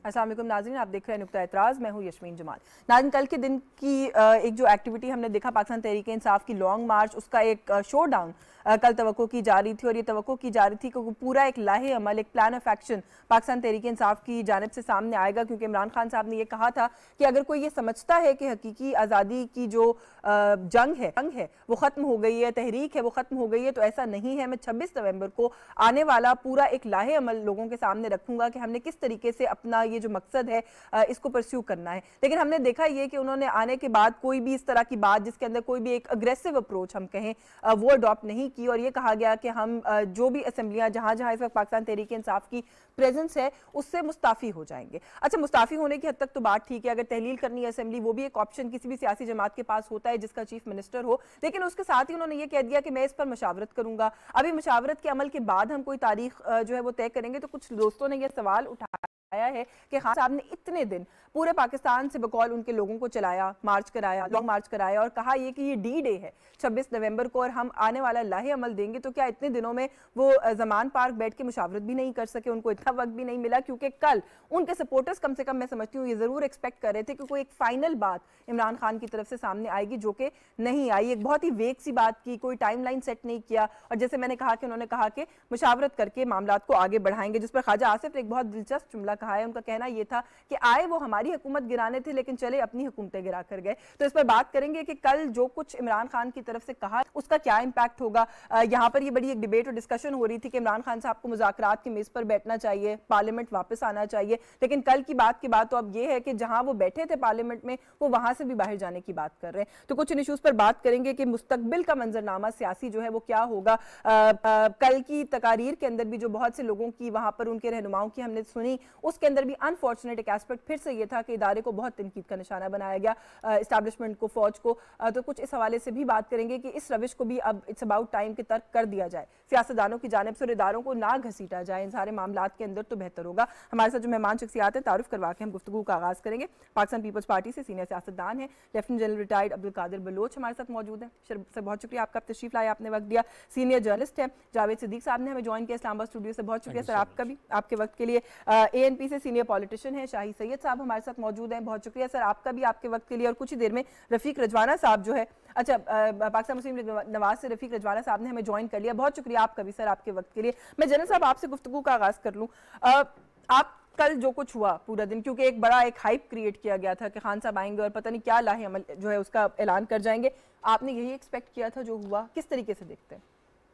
अस्सलाम वालेकुम नाज़रीन, आप देख रहे हैं नुक्ता एतराज़। मैं हूँ यशमीन जमाल। नाज़रीन, कल के दिन की एक जो एक्टिविटी हमने देखा पाकिस्तान तहरीक इंसाफ की लॉन्ग मार्च, उसका एक शो डाउन कल तवक्को की जा रही थी और ये तवक्को की जा रही थी कि पूरा एक लाहे अमल, एक plan of action Pakistan Tehreek Insaf की जानिब से सामने आएगा, क्योंकि इमरान खान साहब ने ये कहा था कि अगर कोई ये समझता है कि हकीकी आज़ादी की जो जंग है वो ख़त्म हो गई है, तहरीक है वो ख़त्म हो गई है, तो ऐसा नहीं है। मैं 26 नवंबर को आने वाला पूरा एक लाहे अमल लोगों के सामने रखूंगा कि हमने किस तरीके से अपना ये जो मकसद है इसको परस्यू करना है। लेकिन हमने देखा ये कि उन्होंने आने के बाद कोई भी इस तरह की बात जिसके अंदर कोई भी एक अग्रेसिव अप्रोच हम कहें वो अडॉप्ट नहीं की, और ये कहा गया कि हम जो भी असम्बलियां जहां जहां इस वक्त पाकिस्तान तहरीक इंसाफ की प्रेजेंस है उससे मुस्ताफी हो जाएंगे। अच्छा, मुस्ताफी होने की हद तक तो बात ठीक है, अगर तहलील करनी है असेंबली वो भी एक ऑप्शन किसी भी सियासी जमात के पास होता है जिसका चीफ मिनिस्टर हो, लेकिन उसके साथ ही उन्होंने ये कह दिया कि मैं इस पर मशावरत करूंगा। अभी मशावरत के अमल के बाद हम कोई तारीख जो है वो तय करेंगे। तो कुछ दोस्तों ने यह सवाल उठाया है कि खान साहब ने इतने दिन पूरे पाकिस्तान से बकौल उनके लोगों को चलाया, मार्च कराया, लॉन्ग मार्च कराया और कहा ये कि ये डी डे है 26 नवंबर को और हम आने वाला लाहे अमल देंगे, तो क्या इतने दिनों में वो जमान पार्क बैठ के मुशावरत भी नहीं कर सके? उनको इतना वक्त भी नहीं मिला, क्योंकि कल उनके सपोर्टर्स कम से कम मैं समझती हूँ ये जरूर एक्सपेक्ट कर रहे थे कि कोई एक फाइनल बात इमरान खान की तरफ से सामने आएगी, जो कि नहीं आई। एक बहुत ही वेग सी बात की, कोई टाइमलाइन सेट नहीं किया, और जैसे मैंने कहा कि उन्होंने कहा कि मुशावरत करके मामलात को आगे बढ़ाएंगे, जिस पर ख्वाजा आसिफ ने एक बहुत दिलचस्प जुमला कहा है। उनका कहना यह था कि आए वो हमारी हुकूमत गिराने थे लेकिन चले अपनी हुकूमतें गिरा कर गए। तो इस पर बात करेंगे कि कल जो कुछ इमरान खान की तरफ से कहा उसका क्या इंपैक्ट होगा। यहाँ पर ये बड़ी एक डिबेट और डिस्कशन हो रही थी कि इमरान खान साहब को मुज़ाकरात की मेज पर बैठना चाहिए, पार्लियामेंट वापस आना चाहिए, लेकिन कल की बात तो अब ये है कि जहां वो बैठे थे पार्लियामेंट में वो वहां से भी बाहर जाने की बात कर रहे हैं। तो कुछ इन इश्यूज पर बात करेंगे कि मुस्तकबिल का मंजरनामा सियासी जो है वो क्या होगा। कल की तकारीर के अंदर भी जो बहुत से लोगों की वहां पर उनके रहनुमाओं की हमने सुनी, उसके अंदर भी अनफॉर्चुनेट एक एस्पेक्ट फिर से ये था कि इदारे को बहुत तनकीद का निशाना बनाया गया, इस्टेब्लिशमेंट को, फौज को। तो कुछ इस हवाले से भी बात करेंगे कि इस रविश को भी अब इट्स अबाउट टाइम के तर्क कर दिया जाए, सियासतदानों की जानिब से, और इदारों को ना घसीटा जाए इन सारे मामलात के अंदर, तो बेहतर होगा। हमारे साथ जो मेहमान शख्सियात है तारुफ करवा के हम गुफ्तगू का आगाज करेंगे। पाकिस्तान पीपल्स पार्टी से सीनियर सियासतदान है lieutenant general retired Abdul Qadir Baloch हमारे साथ मौजूद है। सर बहुत शुक्रिया आपका तशरीफ लाया, आपने वक्त दिया। सीनियर जर्नलिस्ट है जावेद सिद्दीक साहब ने हमें ज्वाइन किया इस्लामाबाद स्टूडियो से, बहुत शुक्रिया सर आपका भी, आपके वक्त के लिए। ANP से सीनियर पॉलिटिशियन है शाही सैयद साहब हमारे साथ मौजूद हैं, बहुत शुक्रिया सर आपका भी, आपके वक्त के लिए। और कुछ ही देर में रफीक रजवाना साहब जो है, अच्छा पाकिस्तान मुस्लिम लीग नवाज से रफीक रजवाना साहब ने हमें ज्वाइन कर लिया, बहुत शुक्रिया आपका भी सर आपके वक्त के लिए। मैं जनरल साहब आपसे गुफ्तगू का आगाज कर लूँ। आप कल जो कुछ हुआ पूरा दिन, क्योंकि एक बड़ा एक हाइप क्रिएट किया गया था कि खान साहब आएंगे और पता नहीं क्या लाहे अमल जो है उसका ऐलान कर जाएंगे, आपने यही एक्सपेक्ट किया था जो हुआ, किस तरीके से देखते हैं?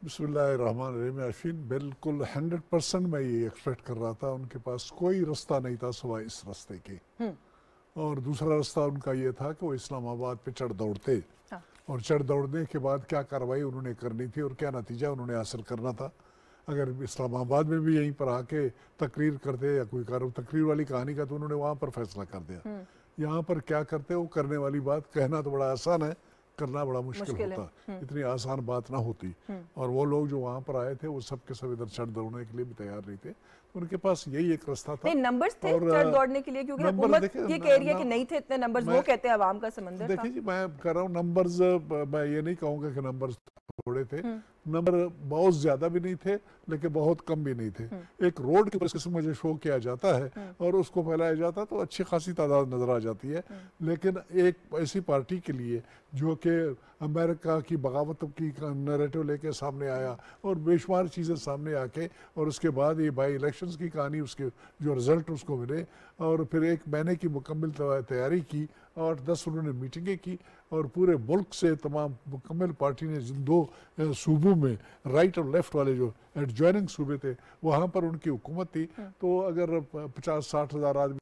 बिस्मिल्लाहिर्रहमानिर्रहीम अश्विन, बिल्कुल 100% मैं ये एक्सपेक्ट कर रहा था। उनके पास कोई रास्ता नहीं था सिवाय इस रास्ते के, और दूसरा रास्ता उनका ये था कि वो इस्लामाबाद पे चढ़ दौड़ते, और चढ़ दौड़ने के बाद क्या कार्रवाई उन्होंने करनी थी और क्या नतीजा उन्होंने हासिल करना था। अगर इस्लामाबाद में भी यहीं पर आके तकरीर करते या कोई तकरीर वाली कहानी का, तो उन्होंने वहाँ पर फैसला कर दिया। यहाँ पर क्या करते, वो करने वाली बात कहना तो बड़ा आसान है, करना बड़ा मुश्किल होता। इतनी आसान बात ना होती। और वो लोग जो वहाँ पर आए थे वो सब के सब इधर चढ़ दौड़ने के लिए भी तैयार नहीं थे, उनके पास यही एक रास्ता था। नंबर्स थे चढ़ दौड़ने के लिए, क्योंकि हुकूमत ये कह रही है कि नहीं थे इतने नंबर्स, वो कहते हैं अवाम का समंदर था। देखिए जी, मैं कह रहा हूँ नंबर्स, मैं ये नहीं कहूँगा कि नंबर्स थोड़े थे, नंबर बहुत ज्यादा भी नहीं थे लेकिन बहुत कम भी नहीं थे। एक रोड के किस्म में जो शो किया जाता है और उसको फैलाया जाता तो अच्छी खासी तादाद नजर आ जाती है, लेकिन एक ऐसी पार्टी के लिए जो कि अमेरिका की बगावत की नैरेटिव लेके सामने आया और बेशुमार चीज़ें सामने आके, और उसके बाद ये बाई इलेक्शंस की कहानी, उसके जो रिजल्ट उसको मिले, और फिर एक महीने की मुकम्मल तैयारी की, 8-10 उन्होंने मीटिंगें की, और पूरे मुल्क से तमाम मुकम्मल पार्टी ने जिन 2 सूबों में राइट और लेफ्ट वाले जो एडजॉइनिंग सूबे थे वहाँ पर उनकी हुकूमत थी। तो अगर 50-60 हज़ार आदमी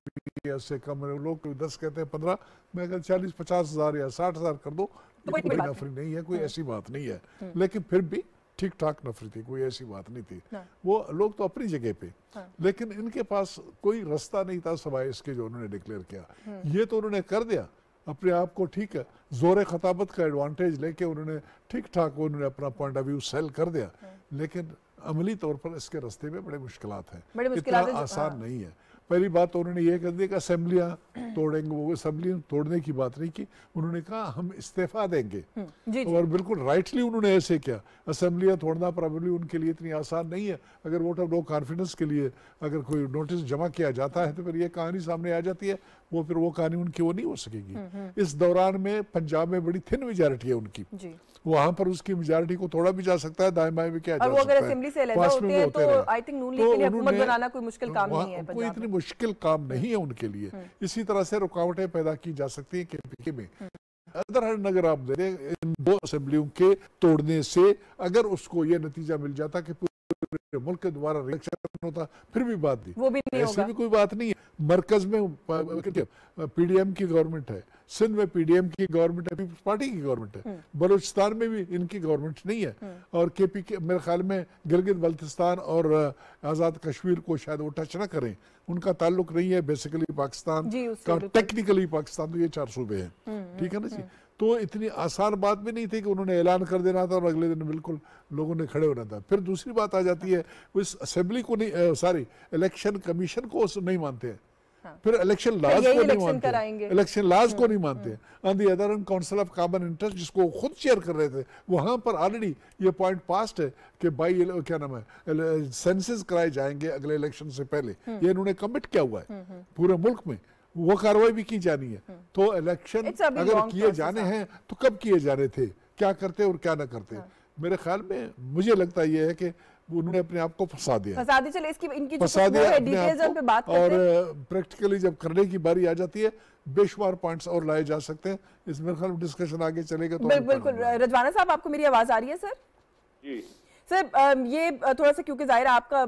या इससे कम, लोग 10 कहते हैं 15, मैं अगर 40-50 हज़ार या 60 हज़ार कर दो, कोई नफरी नहीं है, कोई ऐसी बात नहीं है। लेकिन फिर भी ठीक ठाक नफरी थी, कोई ऐसी बात नहीं थी। वो लोग तो अपनी जगह पे, लेकिन इनके पास कोई रास्ता नहीं था सवाए इसके जो उन्होंने डिक्लेयर किया। ये तो उन्होंने कर दिया अपने आप को, ठीक है, जोर खताबत का एडवांटेज लेके उन्होंने ठीक ठाक उन्होंने अपना पॉइंट ऑफ व्यू सेल कर दिया, लेकिन अमली तौर पर इसके रास्ते में बड़े मुश्किलात हैं, इतना आसान नहीं है। पहली बात तो उन्होंने ये कर दिया कि असेंबलियां तोड़ेंगे, वो असेंबली तोड़ने की बात नहीं की, उन्होंने कहा हम इस्तीफा देंगे। जी, और बिल्कुल राइटली उन्होंने ऐसे किया। असेंबलियां तोड़ना प्रॉब्लली उनके लिए इतनी आसान नहीं है। अगर वोट ऑफ नो कॉन्फिडेंस के लिए अगर कोई नोटिस जमा किया जाता है तो फिर ये कहानी सामने आ जाती है, वो फिर वो कहानी उनकी वो नहीं हो सकेगी। इस दौरान में पंजाब में बड़ी थिन मेजॉरिटी है उनकी, वहां पर उसकी मेजॉरिटी को तोड़ा भी जा सकता है, दाएं बाएं भी किया जा सकता है। और वो अगर असेंबली से अलग होते हैं तो आई थिंक नून लीग के लिए हुकूमत बनाना कोई मुश्किल काम नहीं है। कोई इतनी मुश्किल काम नहीं है उनके लिए। इसी तरह से रुकावटें पैदा की जा सकती है केपीके में। अदर हैंड अगर आप देखें इन दो असेंबलियों के तोड़ने से अगर उसको ये नतीजा मिल जाता कि पूरे मुल्क के दोबारा इलेक्शन होता, फिर भी बात नहीं, वो भी नहीं ऐसी होगा। भी कोई बात नहीं है। मरकज में पीडीएम की गवर्नमेंट है, सिंध में पीडीएम की गवर्नमेंट है, पीपल्स पार्टी की गवर्नमेंट है, बलूचिस्तान में भी इनकी गवर्नमेंट नहीं है। और केपीके मेरे ख्याल में गिलगित बल्तिस्तान और आज़ाद कश्मीर को शायद वो टच ना करें, उनका ताल्लुक नहीं है बेसिकली पाकिस्तान का, टेक्निकली पाकिस्तान तो ये 4 सूबे हैं, ठीक है ना जी। तो इतनी आसान बात भी नहीं थी कि उन्होंने ऐलान कर देना था और अगले दिन बिल्कुल लोगों ने खड़े होना था। फिर दूसरी बात आ जाती है, उस असेंबली को नहीं, सॉरी इलेक्शन कमीशन को नहीं मानते हैं, फिर इलेक्शन लॉज को नहीं मानते, इलेक्शन लॉज को नहीं मानते। On the other hand council of common interest जिसको खुद चेयर कर रहे थे, वहां पर ऑलरेडी ये पॉइंट पास्ट है कि भाई क्या नाम है सेंसस कराए जाएंगे अगले इलेक्शन से पहले, ये इन्होंने कमिट किया हुआ है पूरे मुल्क में, वो कार्रवाई भी की जानी है। तो इलेक्शन अगर किए जाने हैं तो कब किए जाने थे, क्या करते और क्या ना करते। मेरे ख्याल में मुझे लगता ये है कि उन्होंने अपने आप को फंसा दिया, चले इसकी इनकी जो डिटेल्स है उन पे बात करते हैं। और प्रैक्टिकली जब करने की बारी आ जाती है बेशुमार पॉइंट्स और लाए जा सकते हैं। इसमें ख्याल डिस्कशन आगे चलेगा तो बिल्कुल। रजवाना साहब, आपको मेरी आवाज आ रही है सर? जी सर, ये थोड़ा सा क्योंकि जाहिर है आपका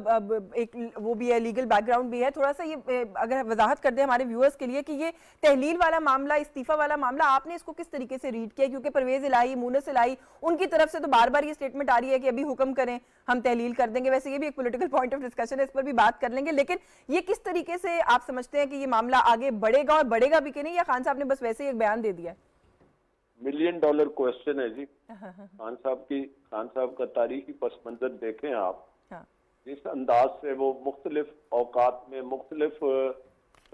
एक वो भी है, लीगल बैकग्राउंड भी है, थोड़ा सा ये अगर वजाहत कर दे हमारे व्यूअर्स के लिए कि ये तहलील वाला मामला, इस्तीफा वाला मामला आपने इसको किस तरीके से रीड किया? क्योंकि परवेज इलाही, मुनस इलाही, उनकी तरफ से तो बार बार ये स्टेटमेंट आ रही है कि अभी हुक्म करें हम तहलील कर देंगे। वैसे ये भी एक पॉलिटिकल पॉइंट ऑफ डिस्कशन है, इस पर भी बात कर लेंगे, लेकिन ये किस तरीके से आप समझते हैं कि ये मामला आगे बढ़ेगा और बढ़ेगा भी कि नहीं, या खान साहब ने बस वैसे ही एक बयान दे दिया? $1 मिलियन क्वेश्चन है जी। खान साहब का तारीखी पस मंजर देखें आप, जिस अंदाज से वो मुख्तलिफ औकात में मुख्तलिफ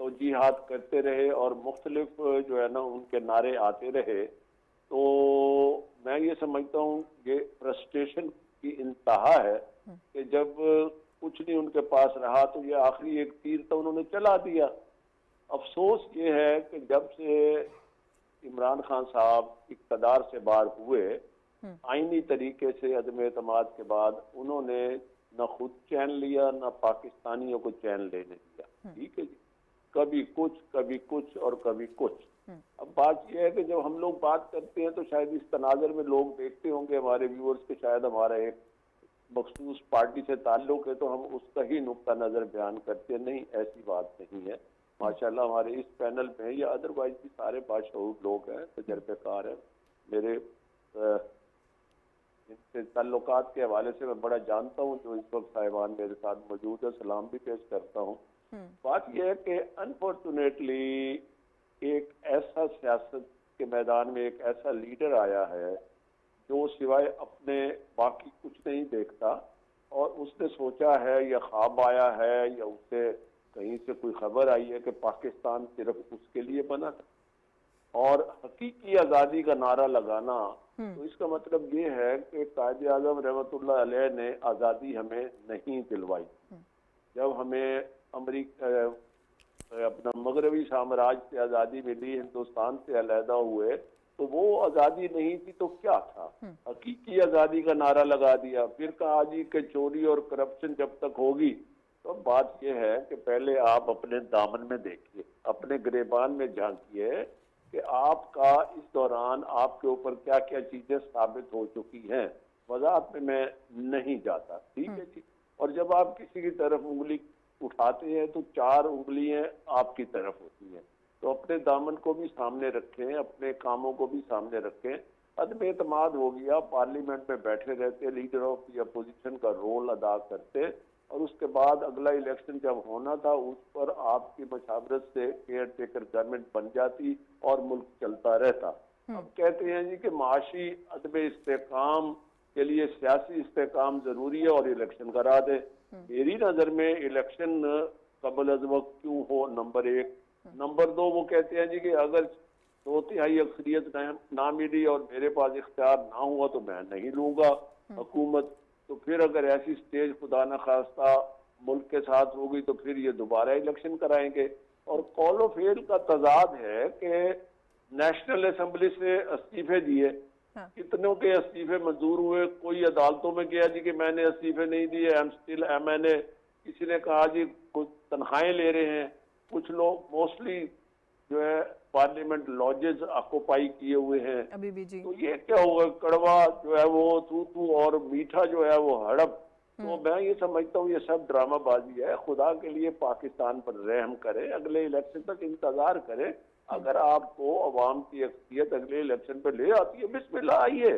तौजीहात करते रहे और मुख्तलिफ जो है ना उनके नारे आते रहे, तो मैं ये समझता हूँ ये फ्रस्ट्रेशन की इंतहा है कि जब कुछ नहीं उनके पास रहा तो ये आखिरी एक तीर तो उन्होंने चला दिया। अफसोस ये है कि जब से इमरान खान साहब इक़्तिदार से बाहर हुए, आईनी तरीके से अदम एतमाद के बाद उन्होंने न खुद चैन लिया न पाकिस्तानियों को चैन लेने दिया। ठीक है जी, कभी कुछ और कभी कुछ। अब बात यह है कि जब हम लोग बात करते हैं तो शायद इस तनाजर में लोग देखते होंगे, हमारे व्यूअर्स के, शायद हमारा एक मखसूस पार्टी से ताल्लुक है तो हम उसका ही नुक्ता नज़र बयान करते, नहीं ऐसी बात नहीं है। माशाल्लाह हमारे इस पैनल में या अदरवाइज भी सारे बाशऊर लोग हैं, तजर्बेकार हैं। मेरे इनसे ताल्लुकात के हवाले से मैं बड़ा जानता हूँ जो इस वक्त साहिबान मेरे साथ मौजूद है, सलाम भी पेश करता हूँ। बात यह है कि अनफॉर्चुनेटली एक ऐसा सियासत के मैदान में एक ऐसा लीडर आया है जो सिवाय अपने बाकी कुछ नहीं देखता, और उसने सोचा है या ख्वाब आया है या उसे कहीं से कोई खबर आई है कि पाकिस्तान सिर्फ उसके लिए बना था, और हकीकी आज़ादी का नारा लगाना, तो इसका मतलब ये है कि कायद आज़म रहमतुल्लाह अलैह ने आज़ादी हमें नहीं दिलवाई। जब हमें अमरीका अपना मगरबी साम्राज्य से आज़ादी मिली, हिंदुस्तान से अलहदा हुए, तो वो आज़ादी नहीं थी तो क्या था? हकीकी आज़ादी का नारा लगा दिया। फिर कहा जी कि चोरी और करप्शन जब तक होगी, तो बात यह है कि पहले आप अपने दामन में देखिए, अपने गिरेबान में झांकिए कि आपका इस दौरान आपके ऊपर क्या क्या चीजें साबित हो चुकी हैं। वजाहत में मैं नहीं जाता, ठीक है जी। और जब आप किसी की तरफ उंगली उठाते हैं तो 4 उंगलियां आपकी तरफ होती हैं, तो अपने दामन को भी सामने रखें, अपने कामों को भी सामने रखें। अदम एतमाद हो गया, पार्लियामेंट में बैठे रहते, लीडर ऑफ दी अपोजिशन का रोल अदा करते, और उसके बाद अगला इलेक्शन जब होना था उस पर आपकी मशावरत से केयर टेकर गवर्नमेंट बन जाती और मुल्क चलता रहता। अब कहते हैं जी कि माशी अदम इस्तेकाम के लिए सियासी इस्तेकाम जरूरी है और इलेक्शन करा दे। मेरी नज़र में इलेक्शन कबल अज वक्त क्यों हो, नंबर 1। नंबर 2, वो कहते हैं जी कि अगर 2/3 अक्सरियत ना मिली और मेरे पास इख्तियार ना हुआ तो मैं नहीं लूंगा हुकूमत। तो फिर अगर ऐसी स्टेज खुदा न खास्ता मुल्क के साथ होगी तो फिर ये दोबारा इलेक्शन कराएंगे। और कॉल ऑफ फेल का तजाद है कि नेशनल असेंबली से इस्तीफे दिए, कितनों के इस्तीफे मंजूर हुए। कोई अदालतों में गया जी कि मैंने इस्तीफे नहीं दिए, आई एम स्टिल MNA। किसी ने कहा जी कुछ तनख्वाहें ले रहे हैं। कुछ लोग मोस्टली जो है पार्लियामेंट लॉजेस ऑक्यूपाई किए हुए हैं अभी भी जी। तो ये क्या होगा, कड़वा जो है वो थू और मीठा जो है वो हड़प। तो मैं ये समझता हूँ ये सब ड्रामाबाजी है। खुदा के लिए पाकिस्तान पर रहम करें, अगले इलेक्शन तक इंतजार करें। अगर आपको अवाम की अक्सरियत अगले इलेक्शन पे ले आती है, बिस्मिल्लाह आइए,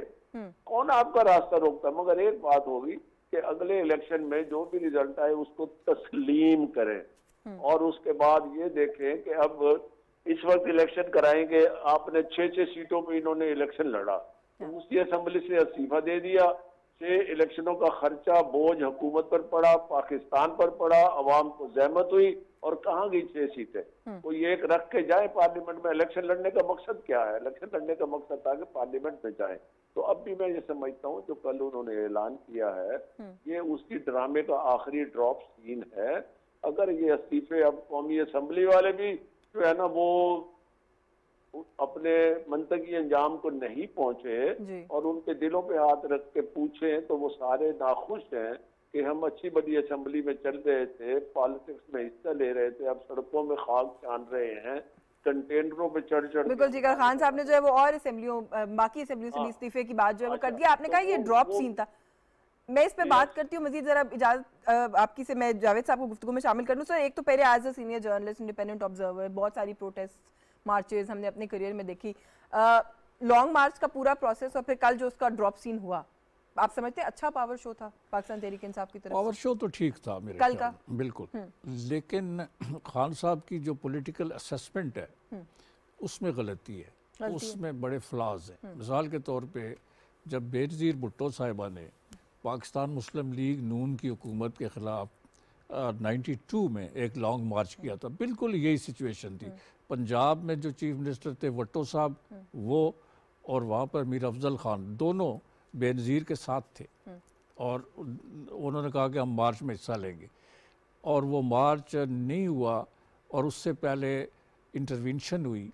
कौन आपका रास्ता रोकता। मगर एक बात होगी कि अगले इलेक्शन में जो भी रिजल्ट आए उसको तस्लीम करें और उसके बाद ये देखें कि अब इस वक्त इलेक्शन कराएंगे। आपने 6 सीटों पे इन्होंने इलेक्शन लड़ा, तो उसी असेंबली से इस्तीफा दे दिया। 6 इलेक्शनों का खर्चा बोझ हुकूमत पर पड़ा, पाकिस्तान पर पड़ा, अवाम को जहमत हुई और कहाँ गई 6 सीटें। कोई एक रख के जाए पार्लियामेंट में। इलेक्शन लड़ने का मकसद क्या है? इलेक्शन लड़ने का मकसद था कि पार्लियामेंट में जाए। तो अब भी मैं ये समझता हूँ जो कल उन्होंने ऐलान किया है ये उसी ड्रामे का आखिरी ड्रॉप सीन है। अगर ये इस्तीफे अब कौमी असेंबली वाले भी जो है ना वो अपने मंतकी अंजाम को नहीं पहुंचे और उनके दिलों पे हाथ रख के पूछे तो वो सारे नाखुश हैं कि हम अच्छी बड़ी असेंबली में चल रहे थे, पॉलिटिक्स में हिस्सा ले रहे थे, अब सड़कों में खाक छान रहे हैं, कंटेनरों पे चढ़ बिल्कुल जिगर खान साहब ने जो है वो और असेंबलियों बाकी असेंबलियों से भी इस्तीफे की बात जो है वो कर दिया। आपने कहा ये ड्रॉप सीन था। मैं इस पे बात करती हूँ मजीद, जरा इजाजत आपकी से मैं जावेद साहब को गुफ्तगू में शामिल कर लूँ। सर एक तो पहले as a senior journalist, independent observer, बहुत सारी प्रोटेस्ट मार्चेस हमने अपने करियर में देखी। लॉन्ग मार्च का पूरा प्रोसेस और फिर कल जो उसका ड्रॉप सीन हुआ, आप समझते हैं अच्छा पावर शो था पाकिस्तान तहरीक इंसाफ की तरफ? पावर शो तो ठीक था मेरे कल का, बिल्कुल। लेकिन खान साहब की जो पॉलिटिकल असेसमेंट है उसमें गलती है, उसमें बड़े फ्लॉज हैं। मिसाल के तौर पे जब बेनज़ीर भुट्टो साहिबा ने पाकिस्तान मुस्लिम लीग नून की हुकूमत के ख़िलाफ़ 92 में एक लॉन्ग मार्च किया था, बिल्कुल यही सिचुएशन थी। पंजाब में जो चीफ मिनिस्टर थे भुट्टो साहब वो और वहाँ पर मीर अफजल खान दोनों बेनज़ीर के साथ थे और उन्होंने कहा कि हम मार्च में हिस्सा लेंगे और वो मार्च नहीं हुआ। और उससे पहले इंटरवेंशन हुई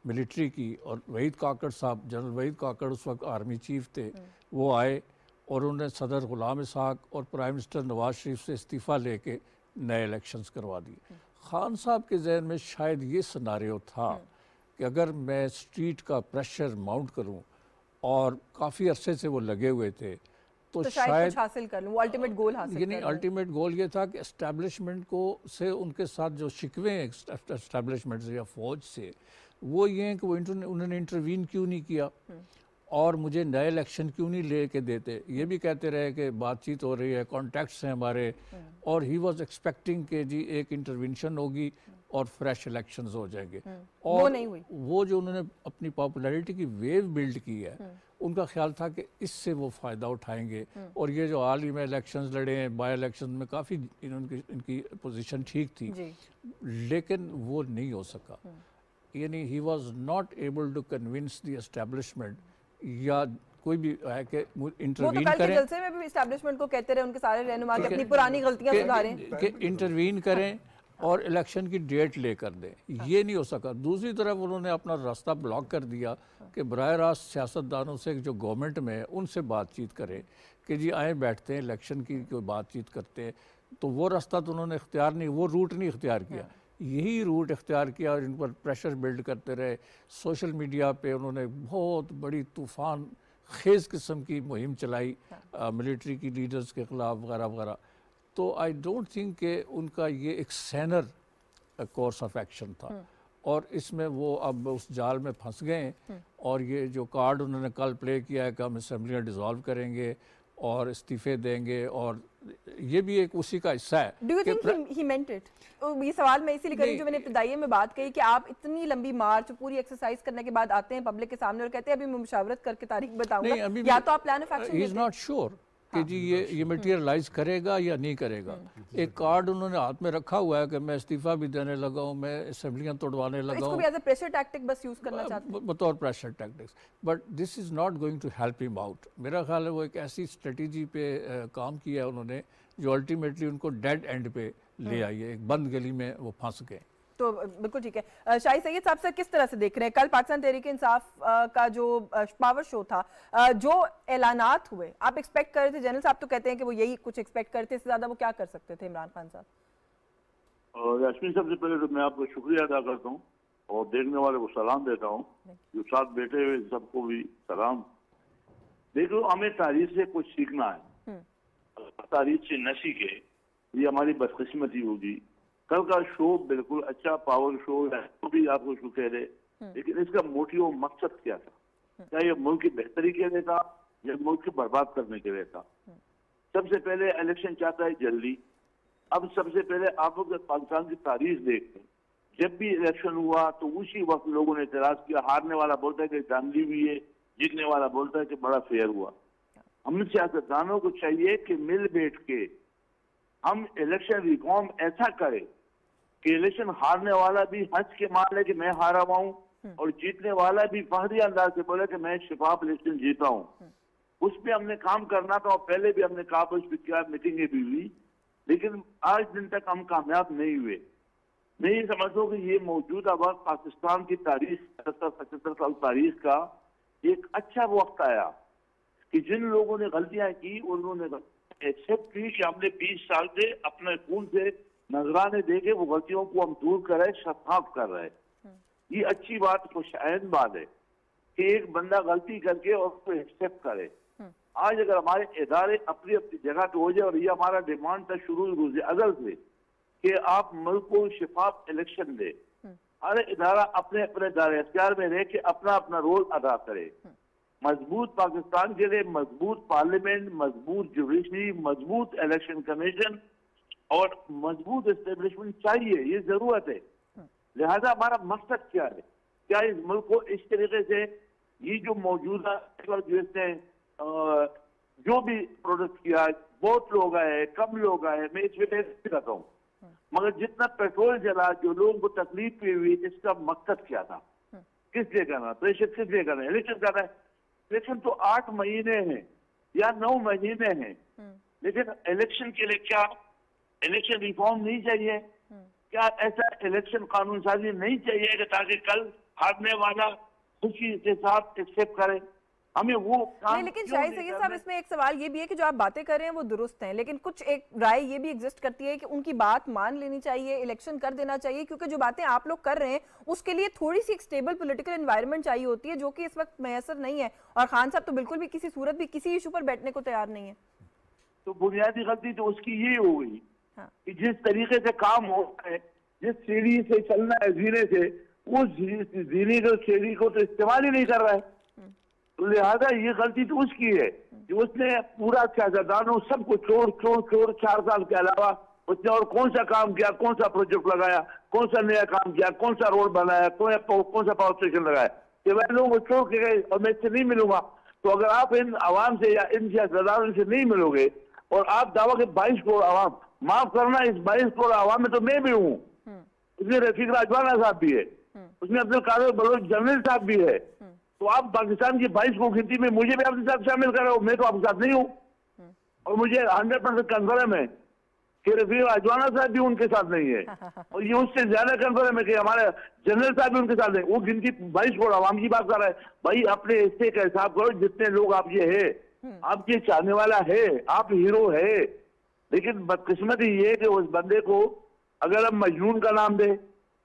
मिलिट्री की और वहीद काकड़ साहब, जनरल वहीद काकड़ उस वक्त आर्मी चीफ थे, वो आए और उन्होंने सदर गुलाम इसाक और प्राइम मिनिस्टर नवाज शरीफ से इस्तीफ़ा लेके नए इलेक्शंस करवा दिए। खान साहब के जहन में शायद ये सिनारियो था कि अगर मैं स्ट्रीट का प्रेशर माउंट करूं और काफ़ी अरसे से वो लगे हुए थे तो शायद कुछ हासिल कर लूं, अल्टीमेट गोल हासिल ये नहीं, अल्टीमेट गोल ये था कि एस्टेब्लिशमेंट को से उनके साथ जो शिकवे हैं एस्टेब्लिशमेंट से या फौज से, वो ये हैं कि वो उन्होंने इंटरवीन क्यों नहीं किया और मुझे नए इलेक्शन क्यों नहीं ले के देते। ये भी कहते रहे कि बातचीत हो रही है, कॉन्टैक्ट्स हैं हमारे, और ही वाज एक्सपेक्टिंग कि जी एक इंटरवेंशन होगी और फ्रेश इलेक्शंस हो जाएंगे। और वो नहीं हुई। वो जो उन्होंने अपनी पॉपुलैरिटी की वेव बिल्ड की है, उनका ख्याल था कि इससे वो फ़ायदा उठाएंगे। और ये जो हाल ही में इलेक्शंस लड़े हैं, बाई इलेक्शन में काफ़ी इनकी पोजीशन ठीक थी, लेकिन वो नहीं हो सका। यानी he was not able to convince the establishment या कोई भी है कि इंटरवीन करें। जलसे में भी एस्टैब्लिशमेंट को कहते रहे उनके सारे रहनुमा कि अपनी पुरानी गलतियां सुधारें, कि इंटरवीन करें और इलेक्शन की डेट लेकर दें। ये नहीं हो सका। दूसरी तरफ उन्होंने अपना रास्ता ब्लॉक कर दिया कि बराह रास्त सियासतदानों से जो गवर्नमेंट में है उनसे बातचीत करें कि जी आए बैठते हैं इलेक्शन की कोई बातचीत करते हैं। तो वो रास्ता तो उन्होंने इख्तियार नहीं, वो रूट नहीं इख्तियार किया, यही रूट इख्तियार किया और इन पर प्रेशर बिल्ड करते रहे। सोशल मीडिया पे उन्होंने बहुत बड़ी तूफ़ान खेज़ किस्म की मुहिम चलाई मिलिट्री की लीडर्स के ख़िलाफ़ वगैरह वगैरह। तो आई डोंट थिंक कि उनका ये एक सैनर कोर्स ऑफ एक्शन था और इसमें वो अब उस जाल में फंस गए। और ये जो कार्ड उन्होंने कल प्ले किया है कि हम असेंबलियाँ डिज़ोल्व करेंगे और इस्तीफ़े देंगे, और ये भी एक उसी का हिस्सा है। Do you think he meant it? ये सवाल मैं इसीलिए करी जो मैंने इब्तिदाई में बात कही कि आप इतनी लंबी मार्च पूरी एक्सरसाइज करने के बाद आते हैं पब्लिक के सामने और कहते हैं अभी मैं मुशावरत करके तारीख बताऊंगा, या तो आप plan of action. He is not sure कि जी ये मटेरियलाइज करेगा या नहीं करेगा। एक कार्ड उन्होंने हाथ में रखा हुआ है कि मैं इस्तीफा भी देने लगा हूँ, मैं असेंबलियाँ तोड़वाने लगा हूँ, प्रेशर टैक्टिक बस यूज करना चाहते हैं, बतौर pressure tactics. But this is not going to help him out. मेरा ख्याल है वो एक ऐसी स्ट्रेटजी पे काम किया उन्होंने जो अल्टीमेटली उनको डेड एंड पे ले आई है, एक बंद गली में वो फंस गए। तो बिल्कुल ठीक है। शाहिद सैयद साहब से किस तरह से देख रहे हैं, कल पाकिस्तान तहरीक इंसाफ का जो पावर शो था, जो ऐलानात हुए, आप एक्सपेक्ट कर रहे थे? जनरल साहब तो कहते हैं कि वो यही कुछ एक्सपेक्ट करते, इससे ज्यादा वो क्या कर सकते थे इमरान खान साहब? यास्मीन, सबसे पहले तो मैं आपको शुक्रिया अदा करता हूँ और देखने वाले को सलाम देता हूँ, जो साथ बैठे हुए सबको भी सलाम। देखो, हमें तारीख से कुछ सीखना है, तारीख से न सीखे ये हमारी बदकिस्मती होगी। कल का शो बिल्कुल अच्छा पावर शो है, तो भी आपको शो कह रहे, लेकिन इसका मोटिव मकसद क्या था? क्या ये मुल्क की बेहतरी के लिए था या मुल्क को बर्बाद करने के लिए था? सबसे पहले इलेक्शन चाहता है जल्दी। अब सबसे पहले आप लोग पाकिस्तान की तारीख देखते हैं, जब भी इलेक्शन हुआ तो उसी वक्त लोगों ने एतराज किया। हारने वाला बोलता है कि धांधली हुई है, जीतने वाला बोलता है कि बड़ा फेयर हुआ। हम सियासतदानों को चाहिए कि मिल बैठ के हम इलेक्शन रिफॉर्म ऐसा करें कि इलेक्शन हारने वाला भी हंस के मान ले कि मैं हारा हुआ हूँ और जीतने वाला भी फहरी अंदाज से बोले कि मैं शिफाफ इलेक्शन जीता हूँ। उस पर हमने काम करना था और पहले भी हमने कहा, उस पर क्या मीटिंगें भी हुई, लेकिन आज दिन तक हम कामयाब नहीं हुए। मैं ये समझता हूँ कि ये मौजूदा वक्त पाकिस्तान की तारीख 75 साल तारीख का एक अच्छा वक्त आया कि जिन लोगों ने गलतियां की उन्होंने एक्सेप्ट की कि हमने 20 साल से अपने खून से नजराने देके वो गलतियों को हम दूर कर रहे, शफाफ कर रहे। ये अच्छी बात, खुशआइंद बात है कि एक बंदा गलती करके और उसको एक्सेप्ट करे। आज अगर हमारे इदारे अपनी अपनी जगह पे हो जाए, और ये हमारा डिमांड था शुरू अजल से कि आप मुल्क को शिफाफ इलेक्शन दे, हर इदारा अपने अपने दायरे इख्तियार में रह के अपना अपना रोल अदा करे। मजबूत पाकिस्तान के लिए मजबूत पार्लियामेंट, मजबूत जुडिशरी, मजबूत इलेक्शन कमीशन और मजबूत एस्टेब्लिशमेंट चाहिए, ये जरूरत है। लिहाजा हमारा मकसद क्या है? क्या इस मुल्क को इस तरीके से ये जो मौजूदा जिसने जो भी प्रोडक्ट किया, बहुत लोग आए, कम लोग आए, मैं इस वजह से कहता हूँ, मगर जितना पेट्रोल जला, जो लोगों को तकलीफ भी हुई, इसका मकसद क्या था? किस लिए करना? प्रेशर किस लिए करना? इलेक्शन करना है। इलेक्शन तो 8 महीने हैं या 9 महीने हैं, लेकिन इलेक्शन के लिए क्या इलेक्शन रिफॉर्म नहीं चाहिए? क्या ऐसा इलेक्शन कानून साजी नहीं चाहिए कि ताकि कल हारने वाला खुशी के साथ एक्सेप्ट करे? हमें वो नहीं, लेकिन शाहिद सैयद साहब, इसमें एक सवाल ये भी है कि जो आप बातें कर रहे हैं वो दुरुस्त हैं, लेकिन कुछ एक राय ये भी एग्जिस्ट करती है कि उनकी बात मान लेनी चाहिए, इलेक्शन कर देना चाहिए, क्योंकि जो बातें आप लोग कर रहे हैं उसके लिए थोड़ी सी एक स्टेबल पॉलिटिकल एनवायरनमेंट चाहिए होती है, जो कि इस वक्त मैसर नहीं है। और खान साहब तो बिल्कुल भी किसी सूरत भी किसी इशू पर बैठने को तैयार नहीं है। तो बुनियादी गलती तो उसकी ये हो गई कि जिस तरीके से काम हो रहा है, जिस सीढ़ी से चलना है जीने से, उस जीने को सीढ़ी को तो इस्तेमाल ही नहीं कर रहा है। तो लिहाजा ये गलती तो उसकी है कि उसने पूरा सियासतदानों सबको छोड़ 4 साल के अलावा उसने और कौन सा काम किया, कौन सा प्रोजेक्ट लगाया, कौन सा नया काम किया, कौन सा रोड बनाया, कौन सा पावर स्टेशन लगाया? कि मैं लोगों को छोड़ के गए और मैं इससे नहीं मिलूंगा। तो अगर आप इन आवाम से या इन सियासतदानों से नहीं मिलोगे और आप दावा के 22 करोड़ आवाम, माफ करना, इस 22 करोड़ आवाम में तो मैं भी हूँ, उसमें रफीक राजवाना साहब भी है, उसमें अब्दुल कादिर बलोच जनरल साहब भी है। तो आप पाकिस्तान की 22 को गिनती में मुझे भी आपके साथ शामिल कर रहे हो, मैं तो आपके साथ नहीं हूँ। और मुझे 100% कंफर्म है कि रफीक राजवाना साहब भी उनके साथ नहीं है, और ये उससे ज्यादा कंफर्म है कि हमारे जनरल साहब भी उनके साथ नहीं। वो गिनती 22 करोड़ आवाम की बात कर रहा है। भाई अपने हिस्से का हिसाब करो, जितने लोग आप ये है, आपके चाहने वाला है, आप हीरो है, लेकिन बदकिस्मती ये है कि उस बंदे को अगर हम मजनून का नाम दे